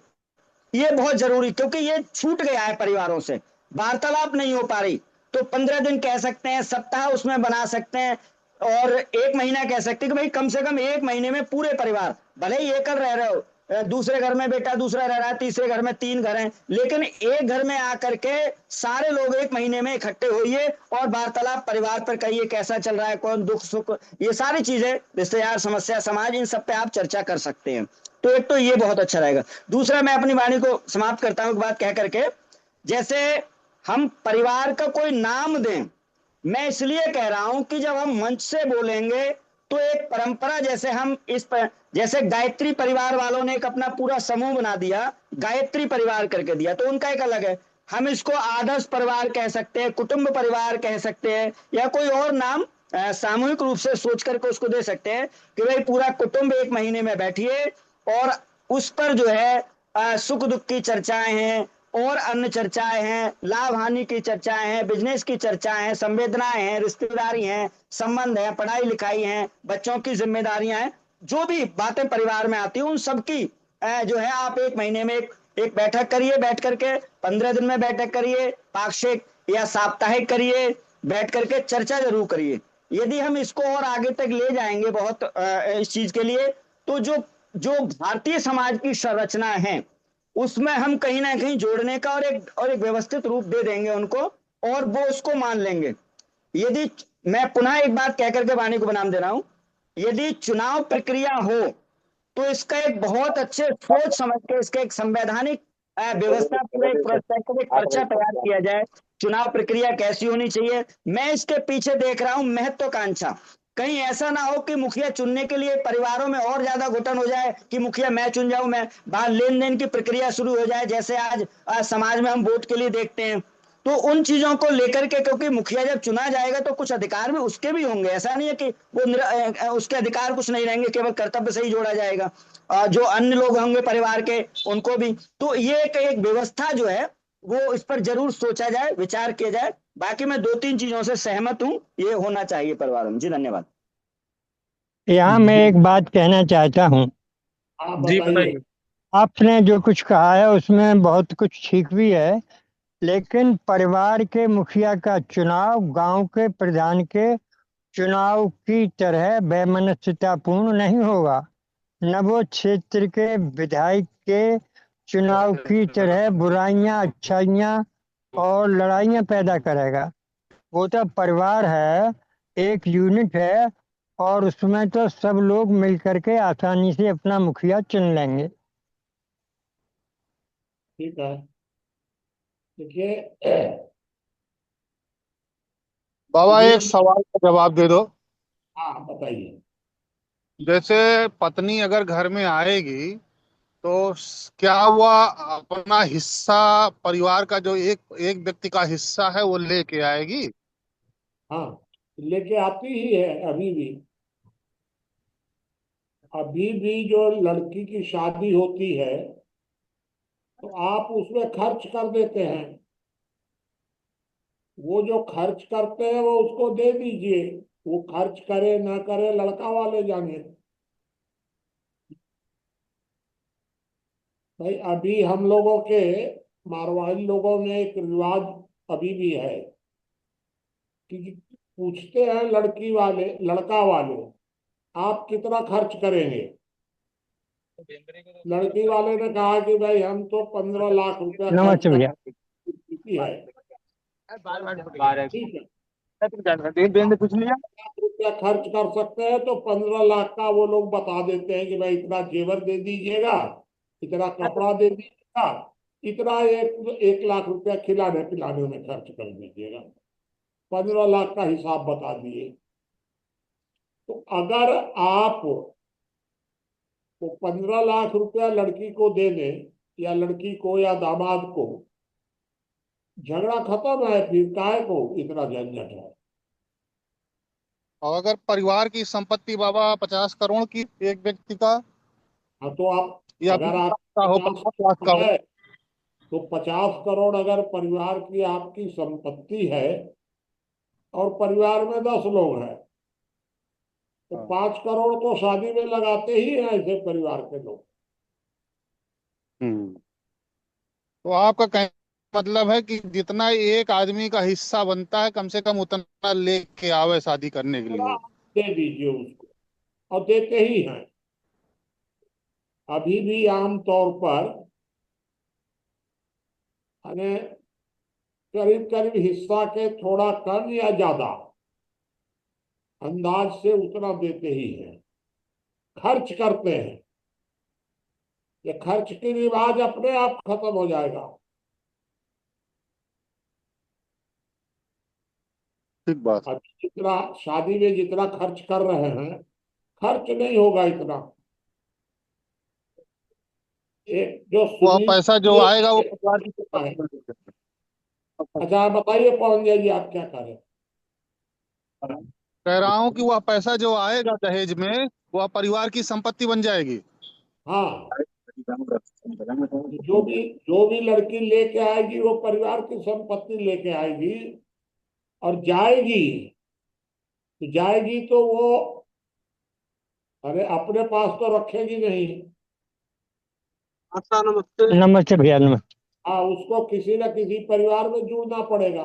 ये बहुत जरूरी, क्योंकि ये छूट गया है परिवारों से, वार्तालाप नहीं हो पा रही। तो 15 दिन कह सकते हैं, सप्ताह उसमें बना सकते हैं, और 1 महीना कह सकते हैं कि भाई कम से कम 1 महीने में पूरे परिवार, भले ही एकल रह रहे हो, दूसरे घर में बेटा दूसरा रह रहा है, तीसरे घर में 3 घर हैं, लेकिन एक घर में आकर के सारे लोग 1 महीने में इकट्ठे होइए और वार्तालाप परिवार पर करिए, कैसा चल रहा है, कौन दुख सुख, ये सारी चीजें, रिश्तेदार, समस्या, समाज, इन सब पे आप चर्चा कर सकते हैं। तो एक तो ये बहुत अच्छा रहेगा। दूसरा, मैं अपनी वाणी को समाप्त करता हूं एक बात कह करके, जैसे हम परिवार का कोई नाम दें, मैं इसलिए कह रहा हूं कि जब हम मंच से बोलेंगे तो एक परंपरा, जैसे हम जैसे गायत्री परिवार वालों ने एक अपना पूरा समूह बना दिया, गायत्री परिवार करके दिया, तो उनका एक अलग है। हम इसको आदर्श परिवार कह सकते हैं, कुटुंब परिवार कह सकते हैं, या कोई और नाम सामूहिक रूप से सोच करके उसको दे सकते हैं कि भाई पूरा कुटुंब 1 महीने में बैठिए और उस पर जो है सुख दुख की चर्चाएं हैं और अन्य चर्चाएं हैं, लाभ हानि की चर्चाएं हैं, बिजनेस की चर्चाएं हैं, संवेदनाएं हैं, रिश्तेदारी हैं, संबंध है, पढ़ाई लिखाई है, बच्चों की जिम्मेदारियां हैं, जो भी बातें परिवार में आती हैं उन सबकी जो है आप 1 महीने में एक बैठक करिए, बैठ करके 15 दिन में बैठक करिए, पाक्षिक या साप्ताहिक करिए, बैठ करके चर्चा जरूर करिए। यदि हम इसको और आगे तक ले जाएंगे बहुत इस चीज के लिए, तो जो भारतीय समाज की संरचना है उसमें हम कहीं ना कहीं जोड़ने का और एक व्यवस्थित रूप दे देंगे उनको, और वो उसको मान लेंगे। यदि मैं पुनः एक बात कह करके वाणी को बनाम दे रहा हूं, यदि चुनाव प्रक्रिया हो तो इसका एक बहुत अच्छे सोच समझ के इसका एक संवैधानिक व्यवस्था पूरे एक पर्चा तैयार किया जाए, चुनाव प्रक्रिया कैसी होनी चाहिए। मैं इसके पीछे देख रहा हूं महत्वाकांक्षा, कहीं ऐसा ना हो कि मुखिया चुनने के लिए परिवारों में और ज्यादा घुटन हो जाए कि मुखिया मैं चुन जाऊं, मैं बाहर लेन देन की प्रक्रिया शुरू हो जाए, जैसे आज समाज में हम वोट के लिए देखते हैं। तो उन चीजों को लेकर के, क्योंकि मुखिया जब चुना जाएगा तो कुछ अधिकार भी उसके भी होंगे, ऐसा नहीं है कि वो उसके अधिकार कुछ नहीं रहेंगे, केवल कर्तव्य से ही जोड़ा जाएगा, जो अन्य लोग होंगे परिवार के उनको भी। तो ये एक व्यवस्था जो है वो इस पर जरूर सोचा जाए, विचार किया जाए। बाकी मैं 2-3 चीजों से सहमत हूं, ये होना चाहिए परिवारों में। जी धन्यवाद। यहाँ मैं एक बात कहना चाहता हूँ। आप जी बताइए। आपने जो कुछ कहा है उसमें बहुत कुछ ठीक भी है, लेकिन परिवार के मुखिया का चुनाव गांव के प्रधान के चुनाव की तरह वैमनस्यतापूर्ण नहीं होगा, न वो क्षेत्र के विधायक के चुनाव की तरह बुराइयां, अच्छाइयां और लड़ाइयां पैदा करेगा। वो तो परिवार है, एक यूनिट है, और उसमें तो सब लोग मिलकर के आसानी से अपना मुखिया चुन लेंगे। ठीक है, देखिए बाबा सुनील, एक सवाल का जवाब दे दो। हाँ बताइए। जैसे पत्नी अगर घर में आएगी तो क्या वह अपना हिस्सा, परिवार का जो एक एक व्यक्ति का हिस्सा है वो लेके आएगी? हाँ, लेके आती ही है अभी भी। अभी भी जो लड़की की शादी होती है तो आप उसमें खर्च कर देते हैं, वो जो खर्च करते हैं वो उसको दे दीजिए, वो खर्च करे ना करे लड़का वाले जाने। भाई अभी हम लोगों के मारवाड़ी लोगों में एक रिवाज अभी भी है कि पूछते हैं लड़की वाले, लड़का वाले, आप कितना खर्च करेंगे? लड़की वाले ने कहा कि भाई हम तो 15 लाख रुपया खर्च नमस्ते भैया। करती है। ठीक है, कुछ लिया? लाख रुपया खर्च कर सकते हैं तो 15 लाख का वो लोग बता देते हैं कि भाई इतना जेवर दे दीजिएगा, इतना कपड़ा दे दीजिएगा, इतना 1 लाख रुपया खिलाने पिलाने में खर्च कर दीजिएगा। 15 लाख का हिसाब बता दिए। तो अगर आप तो 15 लाख रुपया लड़की को दे दें, या लड़की को या दामाद को, झगड़ा खत्म है, फिर काहे को इतना झंझट है? और अगर परिवार की संपत्ति बाबा 50 करोड़ की एक व्यक्ति का, हाँ तो आप, या अगर 20 आप लाख का हो, 50 50 लाख का करोड़ हो, है तो 50 करोड़ अगर परिवार की आपकी संपत्ति है और परिवार में 10 लोग हैं तो 5 करोड़ तो शादी में लगाते ही हैं ऐसे परिवार के लोग। तो आपका कहने का मतलब है कि जितना एक आदमी का हिस्सा बनता है कम से कम उतना लेके आवे शादी करने के थोड़ा लिए। आप दे दीजिए उसको, और देते ही हैं। अभी भी आम तौर पर यानी करीब करीब हिस्सा के थोड़ा कम या ज्यादा अंदाज से उतना देते ही हैं, खर्च करते हैं। ये खर्च की रिवाज अपने आप खत्म हो जाएगा। ठीक बात। अब जितना शादी में जितना खर्च कर रहे हैं, खर्च नहीं होगा इतना। एक जो वह सुनील, पैसा जो ये आएगा वो परिवार की है। संपत्ति में देगा। अच्छा आप बताइए पवन जी आप क्या करें? कह रहा हूँ कि वह पैसा जो आएगा दहेज में वह परिवार की संपत्ति बन जाएगी। हाँ, जो भी लड़की लेके आएगी वो परिवार की संपत्ति लेके आएगी, और जाएगी तो वो, अरे अपने पास तो रखेगी नहीं। नमस्ते भैया, नमस्ते। हाँ, उसको किसी न किसी परिवार में जुड़ना पड़ेगा,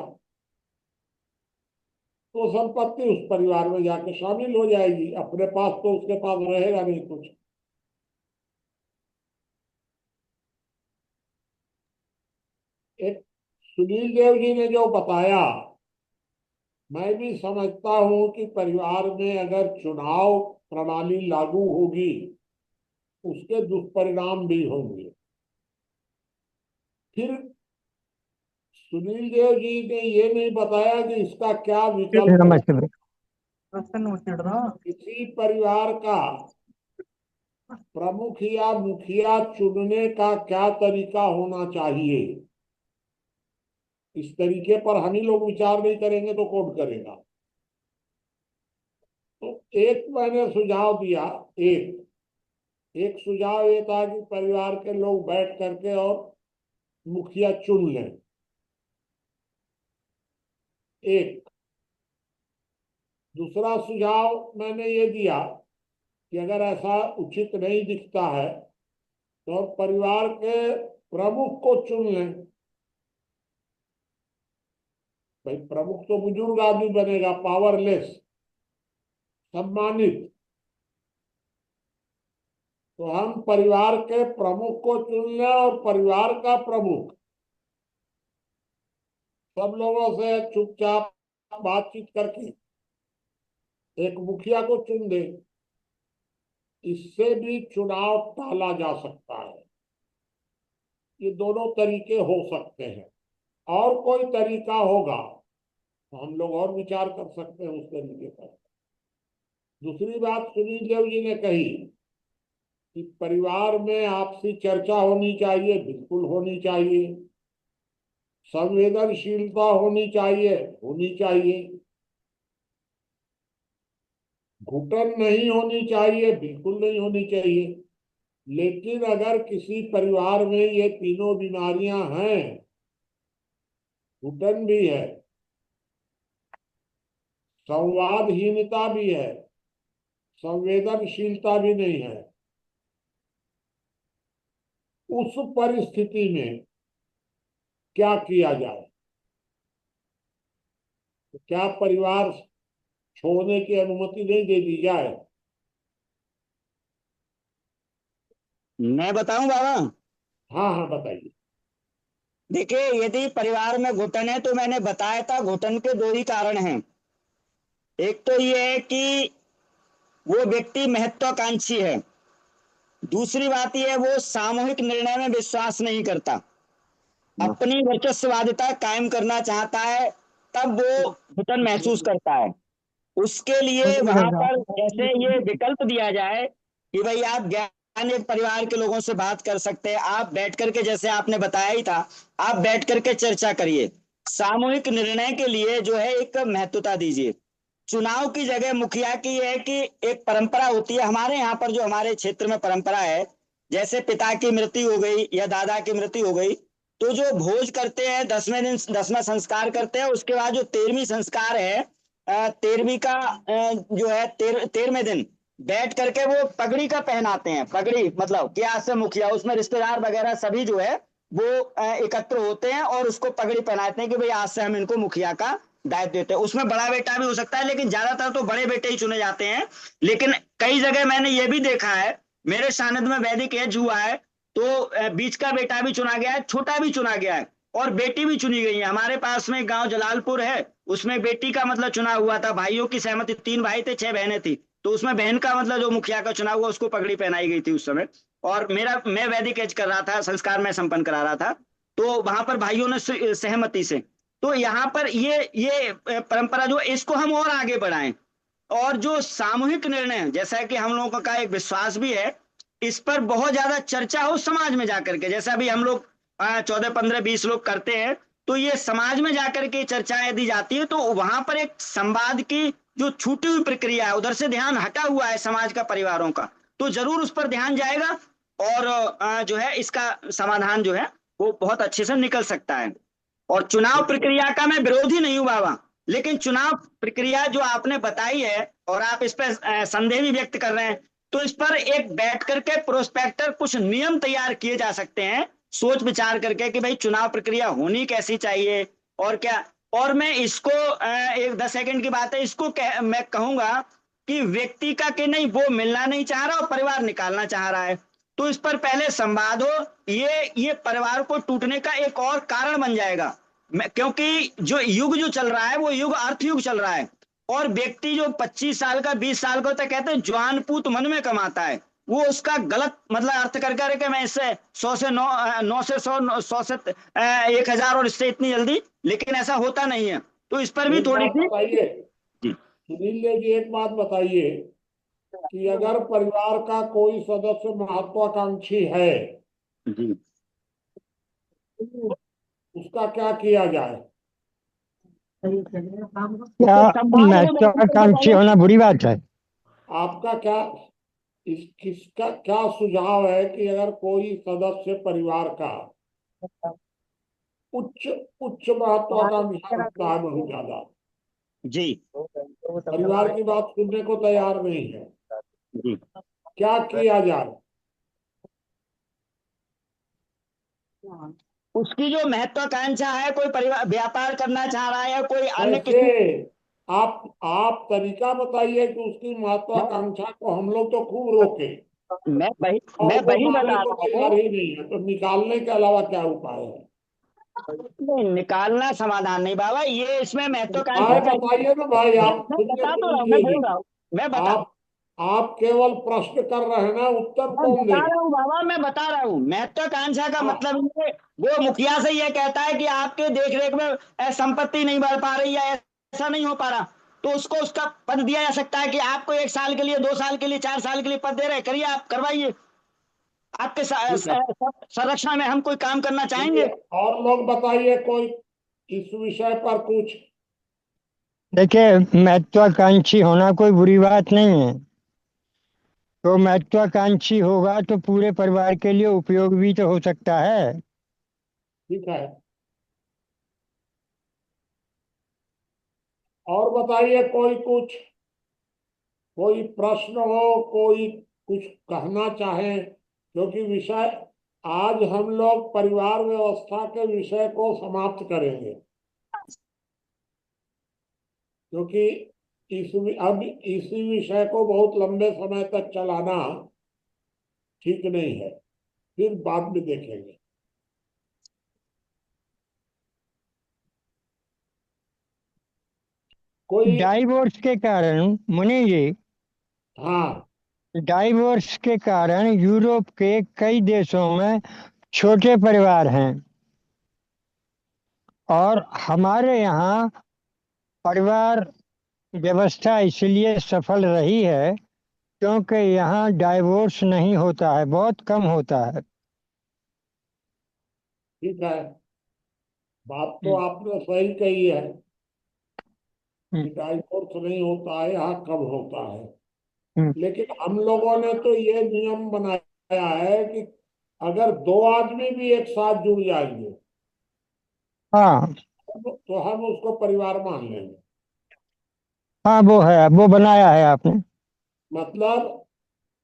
तो संपत्ति उस परिवार में जाके शामिल हो जाएगी, अपने पास तो उसके पास रहेगा नहीं कुछ। एक सुनील देव जी ने जो बताया, मैं भी समझता हूं कि परिवार में अगर चुनाव प्रणाली लागू होगी उसके दुष्परिणाम भी होंगे। फिर सुनील देव जी ने ये नहीं बताया कि इसका क्या विकल्प हो। नमस्ते भैया। किसी परिवार का प्रमुख या मुखिया चुनने का क्या तरीका होना चाहिए, इस तरीके पर हम ही लोग विचार नहीं करेंगे तो कौन करेगा? तो एक मैंने सुझाव दिया, एक एक सुझाव ये था कि परिवार के लोग बैठ करके और मुखिया चुन लें। एक दूसरा सुझाव मैंने ये दिया कि अगर ऐसा उचित नहीं दिखता है तो परिवार के प्रमुख को चुन लें। भाई प्रमुख तो बुजुर्ग आदमी बनेगा, पावरलेस, सम्मानित। तो हम परिवार के प्रमुख को चुन लें और परिवार का प्रमुख सब लोगों से चुपचाप बातचीत करके एक मुखिया को चुन दे। इससे भी चुनाव टाला जा सकता है। ये दोनों तरीके हो सकते हैं। और कोई तरीका होगा तो हम लोग और विचार कर सकते हैं उस तरीके पर। दूसरी बात सुनील देव जी ने कही कि परिवार में आपसी चर्चा होनी चाहिए, बिल्कुल होनी चाहिए। संवेदनशीलता होनी चाहिए, होनी चाहिए। घुटन नहीं होनी चाहिए, बिल्कुल नहीं होनी चाहिए। लेकिन अगर किसी परिवार में ये तीनों बीमारियां हैं, घुटन भी है, संवादहीनता भी है, संवेदनशीलता भी नहीं है, उस परिस्थिति में क्या किया जाए? तो क्या परिवार छोड़ने की अनुमति नहीं दे दी जाए? मैं बताऊं बाबा? हाँ हाँ, बताइए। देखिए, यदि परिवार में घुटन है तो मैंने बताया था घुटन के दो ही कारण हैं। एक तो ये है कि वो व्यक्ति महत्वाकांक्षी है। दूसरी बात यह है वो सामूहिक निर्णय में विश्वास नहीं करता, अपनी वर्चस्ववादिता कायम करना चाहता है, तब वो घुटन महसूस करता है। उसके लिए वहां पर जैसे ये विकल्प दिया जाए कि भाई आप ज्ञान एक परिवार के लोगों से बात कर सकते हैं, आप बैठ करके, जैसे आपने बताया ही था, आप बैठ करके चर्चा करिए, सामूहिक निर्णय के लिए जो है एक महत्वता दीजिए। चुनाव की जगह मुखिया की है कि एक परंपरा होती है हमारे यहाँ पर, जो हमारे क्षेत्र में परंपरा है, जैसे पिता की मृत्यु हो गई या दादा की मृत्यु हो गई तो जो भोज करते हैं 10वें दिन 10वां संस्कार करते हैं, उसके बाद जो 13वीं संस्कार है, 13वीं का जो है 13वें दिन बैठ करके वो पगड़ी का पहनाते हैं। पगड़ी मतलब कि आज से मुखिया, उसमें रिश्तेदार वगैरह सभी जो है वो एकत्र होते हैं और उसको पगड़ी पहनाते हैं कि भाई आज से हम इनको मुखिया का दायित्व देते हैं। उसमें बड़ा बेटा भी हो सकता है, लेकिन ज्यादातर तो बड़े बेटे ही चुने जाते हैं। लेकिन कई जगह मैंने ये भी देखा है, मेरे सानिध्य में वैदिक एज हुआ है तो बीच का बेटा भी चुना गया है, छोटा भी चुना गया है और बेटी भी चुनी गई है। हमारे पास में गांव जलालपुर है, उसमें बेटी का मतलब चुना हुआ था, भाइयों की सहमति, 3 भाई थे 6 बहनें थी, तो उसमें बहन का मतलब जो मुखिया का चुना हुआ उसको पगड़ी पहनाई गई थी उस समय। और मैं वैदिक एज कर रहा था, संस्कार में संपन्न करा रहा था, तो वहां पर भाइयों ने सहमति से। तो यहाँ पर ये परंपरा जो इसको हम और आगे बढ़ाएं, और जो सामूहिक निर्णय जैसा कि हम लोगों का एक विश्वास भी है, इस पर बहुत ज्यादा चर्चा हो समाज में जाकर के, जैसे अभी हम लोग 14 15 20 लोग करते हैं, तो ये समाज में जाकर के चर्चाएं दी जाती है, तो वहां पर एक संवाद की जो छूटी हुई प्रक्रिया है, उधर से ध्यान हटा हुआ है समाज का, परिवारों का, तो जरूर उस पर ध्यान जाएगा और जो है इसका समाधान जो है वो बहुत अच्छे से निकल सकता है। और चुनाव प्रक्रिया का मैं विरोधी नहीं हूं बाबा, लेकिन चुनाव प्रक्रिया जो आपने बताई है और आप इस पर संदेह भी व्यक्त कर रहे हैं, तो इस पर एक बैठ करके प्रोस्पेक्टर कुछ नियम तैयार किए जा सकते हैं, सोच विचार करके कि भाई चुनाव प्रक्रिया होनी कैसी चाहिए और क्या। और मैं इसको एक 10 सेकंड की बात है, इसको मैं कहूंगा कि व्यक्ति का कि नहीं, वो मिलना नहीं चाह रहा और परिवार निकालना चाह रहा है, तो इस पर पहले संवाद हो, ये परिवार को टूटने का एक और कारण बन जाएगा। क्योंकि जो युग जो चल रहा है वो युग अर्थ युग चल रहा है, और व्यक्ति जो 25 साल का 20 साल का होता है, कहते हैं जवान पूत मन में कमाता है, वो उसका गलत मतलब अर्थ कर करके मैं इससे 100 से 9 से 100 से 1000 और इससे इतनी जल्दी, लेकिन ऐसा होता नहीं है। तो इस पर भी थोड़ी सी बताइए सुनील जी, एक बात बताइए कि अगर परिवार का कोई सदस्य महत्वाकांक्षी है जी, उसका क्या किया जाए? क्या महत्वाकांक्षी होना बुरी बात है? आपका क्या किसका क्या सुझाव है कि अगर कोई सदस्य परिवार का उच्च उच्च महत्वाकांक्षा रखता है, बहुत ज्यादा जी परिवार की बात सुनने को तैयार नहीं है, जी, क्या किया जाए? उसकी जो महत्वाकांक्षा है, कोई परिवार व्यापार करना चाह रहा है या कोई अन्य कैसे? किसी। आप तरीका बताइए कि उसकी महत्वाकांक्षा को हम लोग तो खूब रोके और मैं वो वही मानने बता को रहा तैयार हूँ। ही नहीं है, तो निकालने के अलावा क्या उपाय है? नहीं, निकालना समाधान नहीं बाबा, ये इसमें महत्वाकांक्षा उपाय बताइए ना भाई, आप मैं सुनने बता को तो रहा हूँ, नहीं मैं देंगे। बोल रहा हूँ, मैं बता आप केवल प्रश्न कर रहे हैं ना, उत्तर मैं कौन बता देगा? रहा हूँ बाबा, मैं बता रहा हूँ। महत्वाकांक्षा का हाँ, मतलब ये, वो मुखिया से ये कहता है कि आपके देख रेख में संपत्ति नहीं बढ़ पा रही, या ऐसा नहीं हो पा रहा, तो उसको उसका पद दिया जा सकता है कि आपको 1 साल के लिए, 2 साल के लिए, 4 साल के लिए पद दे रहे, करिए, आप करवाइए, आपके ठीक है। संरक्षण में हम कोई काम करना चलिए, चाहेंगे। और लोग बताइए कोई इस विषय पर कुछ। देखिए, महत्वाकांक्षी होना कोई बुरी बात नहीं है। तो महत्वाकांक्षी होगा तो पूरे परिवार के लिए उपयोग भी तो हो सकता है। ठीक है, और बताइए कोई कुछ, कोई प्रश्न हो, कोई कुछ कहना चाहे, क्योंकि विषय आज हम लोग परिवार व्यवस्था के विषय को समाप्त करेंगे, क्योंकि अब इसी विषय को बहुत लंबे समय तक चलाना ठीक नहीं है, फिर बाद में देखेंगे। कोई। डाइवोर्स के कारण मुनि जी, हाँ, डाइवोर्स के कारण यूरोप के कई देशों में छोटे परिवार हैं, और हमारे यहाँ परिवार व्यवस्था इसलिए सफल रही है क्योंकि यहाँ डाइवोर्स नहीं होता है, बहुत कम होता है। ठीक है, बात तो हम्म, आपने सही कही है हम्म, कि डाइवोर्स नहीं होता है, यहाँ कब होता है। हम्म। लेकिन हम लोगों ने तो ये नियम बनाया है कि अगर दो आदमी भी एक साथ जुड़ जाएंगे हाँ, तो हम उसको परिवार मान लेंगे। हाँ, वो है, वो बनाया है आपने। मतलब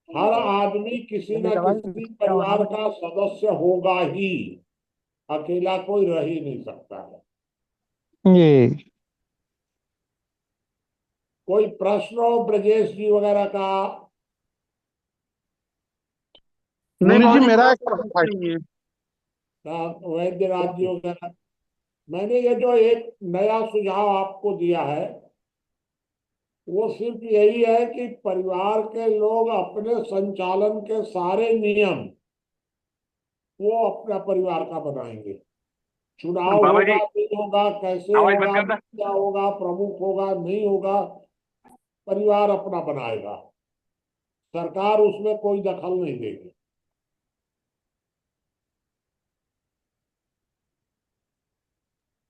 हर आदमी किसी न किसी परिवार का सदस्य होगा ही, अकेला कोई रह ही नहीं सकता है। जी। कोई प्रश्न हो ब्रजेश जी वगैरह का? नहीं मुनि जी, बाबूजी, मेरा मेरा एक कोई प्रश्न था। प्रश्न नहीं है। वैद्य राज जी वगैरह, मैंने ये जो एक नया सुझाव आपको दिया है, वो सिर्फ यही है कि परिवार के लोग अपने संचालन के सारे नियम वो अपना परिवार का बनाएंगे। चुनाव बाबा होगा जी, नहीं होगा, कैसे आवाज बंद होगा, कर दो। क्या होगा, प्रमुख होगा नहीं होगा, परिवार अपना बनाएगा, सरकार उसमें कोई दखल नहीं देगी।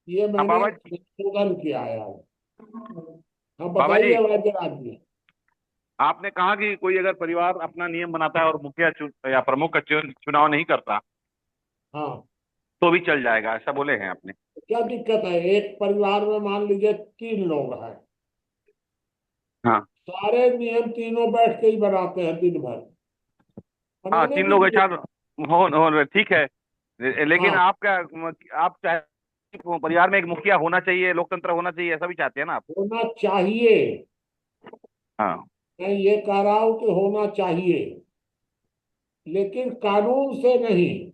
ये हाँ मैंने बाबा जी। संशोधन किया है आज। हाँ, बाबा जी, बताइए वैद्य राज जी। आपने कहा कि कोई अगर परिवार अपना नियम बनाता है और मुखिया या प्रमुख का चुनाव नहीं करता हाँ, तो भी चल जाएगा, ऐसा बोले हैं आपने? तो क्या दिक्कत है? एक परिवार में मान लीजिए 3 लोग हैं, हाँ। सारे नियम तीनों बैठ के ही बनाते हैं दिन भर, हाँ, बनाने 3 लोग दीजिए। अच्छा हो ठीक है। लेकिन हाँ, आप क्या, आप चाहे परिवार में एक मुखिया होना चाहिए, लोकतंत्र होना चाहिए, ऐसा भी चाहते हैं ना आप? होना चाहिए। हाँ। मैं ये कह रहा हूं कि होना चाहिए, लेकिन कानून से नहीं।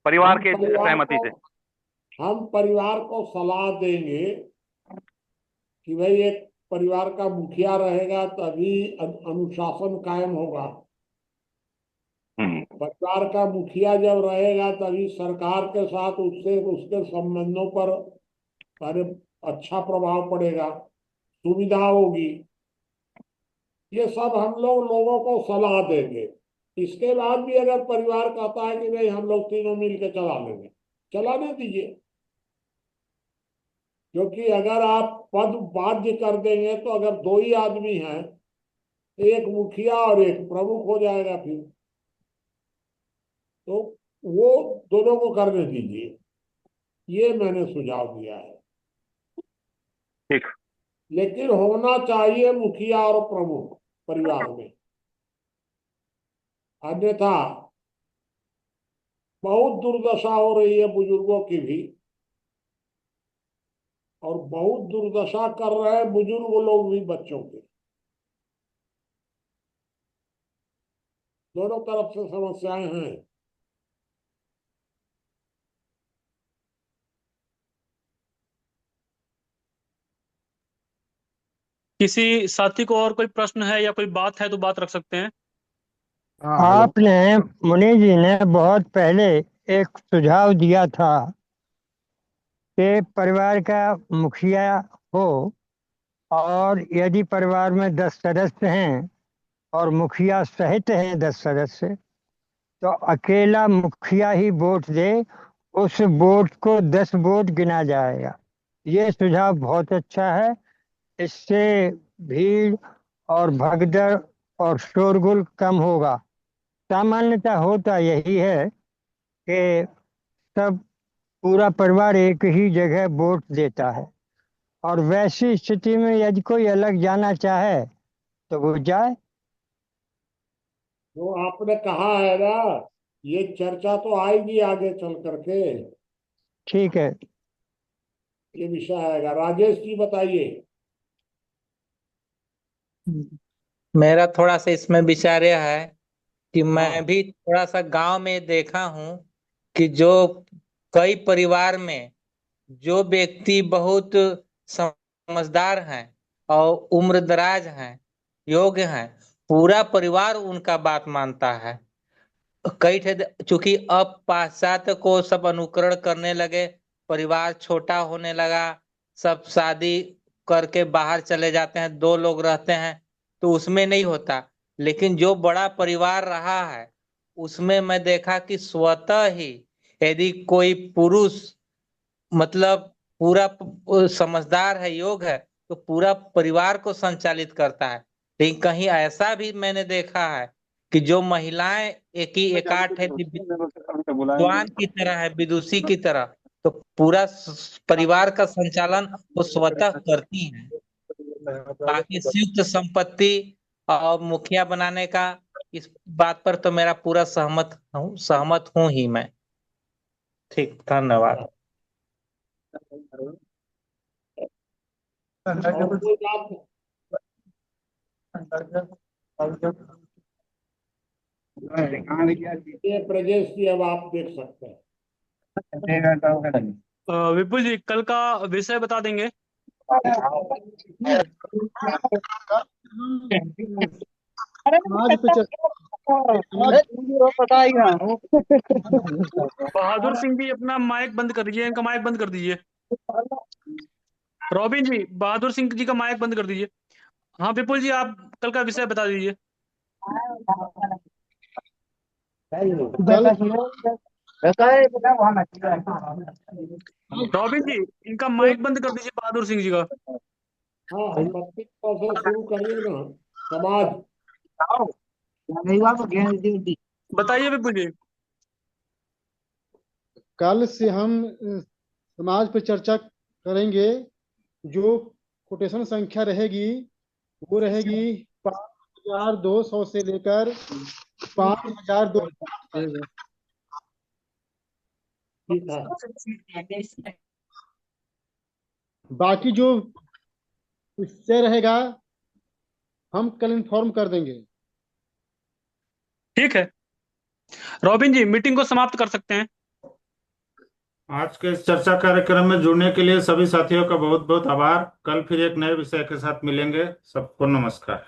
परिवार हम के परिवार सहमति को से। हम परिवार को सलाह देंगे कि भाई एक परिवार का मुखिया रहेगा तभी अनुशासन कायम होगा। हम्म। परिवार का मुखिया जब रहेगा तभी सरकार के साथ उससे उसके संबंधों पर अरे अच्छा प्रभाव पड़ेगा, सुविधा होगी। ये सब हम लोग लोगों को सलाह देंगे। इसके बाद भी अगर परिवार कहता है कि नहीं हम लोग तीनों मिल के चला लेंगे, चलाने दीजिए। क्योंकि अगर आप पद बाध्य कर देंगे तो अगर 2 ही आदमी हैं, एक मुखिया और एक प्रमुख हो जाएगा फिर, तो वो दोनों को करने दीजिए। ये मैंने सुझाव दिया है। ठीक। लेकिन होना चाहिए मुखिया और प्रमुख परिवार में, अन्यथा बहुत दुर्दशा हो रही है बुजुर्गों की भी, और बहुत दुर्दशा कर रहे हैं बुजुर्ग लोग भी बच्चों की। दोनों तरफ से समस्याएं हैं। किसी साथी को और कोई प्रश्न है या कोई बात है तो बात रख सकते हैं। आपने मुनि जी ने बहुत पहले एक सुझाव दिया था कि परिवार का मुखिया हो, और यदि परिवार में 10 सदस्य हैं और मुखिया सहित हैं 10 सदस्य, तो अकेला मुखिया ही वोट दे, उस वोट को 10 वोट गिना जाएगा। ये सुझाव बहुत अच्छा है। इससे भीड़ और भगदड़ और शोरगुल कम होगा। सामान्यतः होता यही है कि सब पूरा परिवार एक ही जगह वोट देता है, और वैसी स्थिति में यदि कोई अलग जाना चाहे तो वो जाए। जो आपने कहा है ना, ये चर्चा तो आएगी आगे चल करके, ठीक है। ये विषय आएगा। राजेश जी बताइए। मेरा थोड़ा सा इसमें विचार यह है कि मैं हाँ, भी थोड़ा सा गांव में देखा हूं कि जो कई परिवार में जो व्यक्ति बहुत समझदार हैं और उम्रदराज हैं, योग्य हैं, पूरा परिवार उनका बात मानता है। कई थे, चूंकि अब पाश्चात्य को सब अनुकरण करने लगे, परिवार छोटा होने लगा, सब शादी करके बाहर चले जाते हैं, 2 लोग रहते हैं, तो उसमें नहीं होता। लेकिन जो बड़ा परिवार रहा है उसमें मैं देखा कि स्वतः ही यदि कोई पुरुष मतलब पूरा समझदार है, योग है, तो पूरा परिवार को संचालित करता है। लेकिन कहीं ऐसा भी मैंने देखा है कि जो महिलाएं एकाठ है, विद्वान की तरह है, विदुषी की तरह, तो पूरा परिवार का संचालन वो स्वतः करती हैं। बाकी संयुक्त संपत्ति और मुखिया बनाने का, इस बात पर तो मेरा पूरा सहमत हूं ही मैं। ठीक, धन्यवाद। और कोई बात? ये प्रजेश जी, अब आप देख सकते हैं। विपुल जी कल का विषय बता देंगे। समाज पे बहादुर सिंह जी अपना माइक बंद कर दीजिए, इनका माइक बंद कर दीजिए। रॉबिन जी, बहादुर सिंह जी का माइक बंद कर दीजिए। हाँ विपुल जी, आप कल का विषय बता दीजिए। रॉबिन जी, इनका माइक बंद कर दीजिए, बहादुर सिंह जी का। हाँ, 25 से शुरू करिए ना। समाज, बताइए विपुल जी। कल से हम समाज पे चर्चा करेंगे। जो कोटेशन संख्या रहेगी वो रहेगी 5200 से लेकर 5200 तक। ठीक है। बाकी जो इससे रहेगा हम कल इन्फॉर्म कर देंगे। ठीक है रॉबिन जी, मीटिंग को समाप्त कर सकते हैं। आज के इस चर्चा कार्यक्रम में जुड़ने के लिए सभी साथियों का बहुत बहुत आभार। कल फिर एक नए विषय के साथ मिलेंगे। सबको नमस्कार।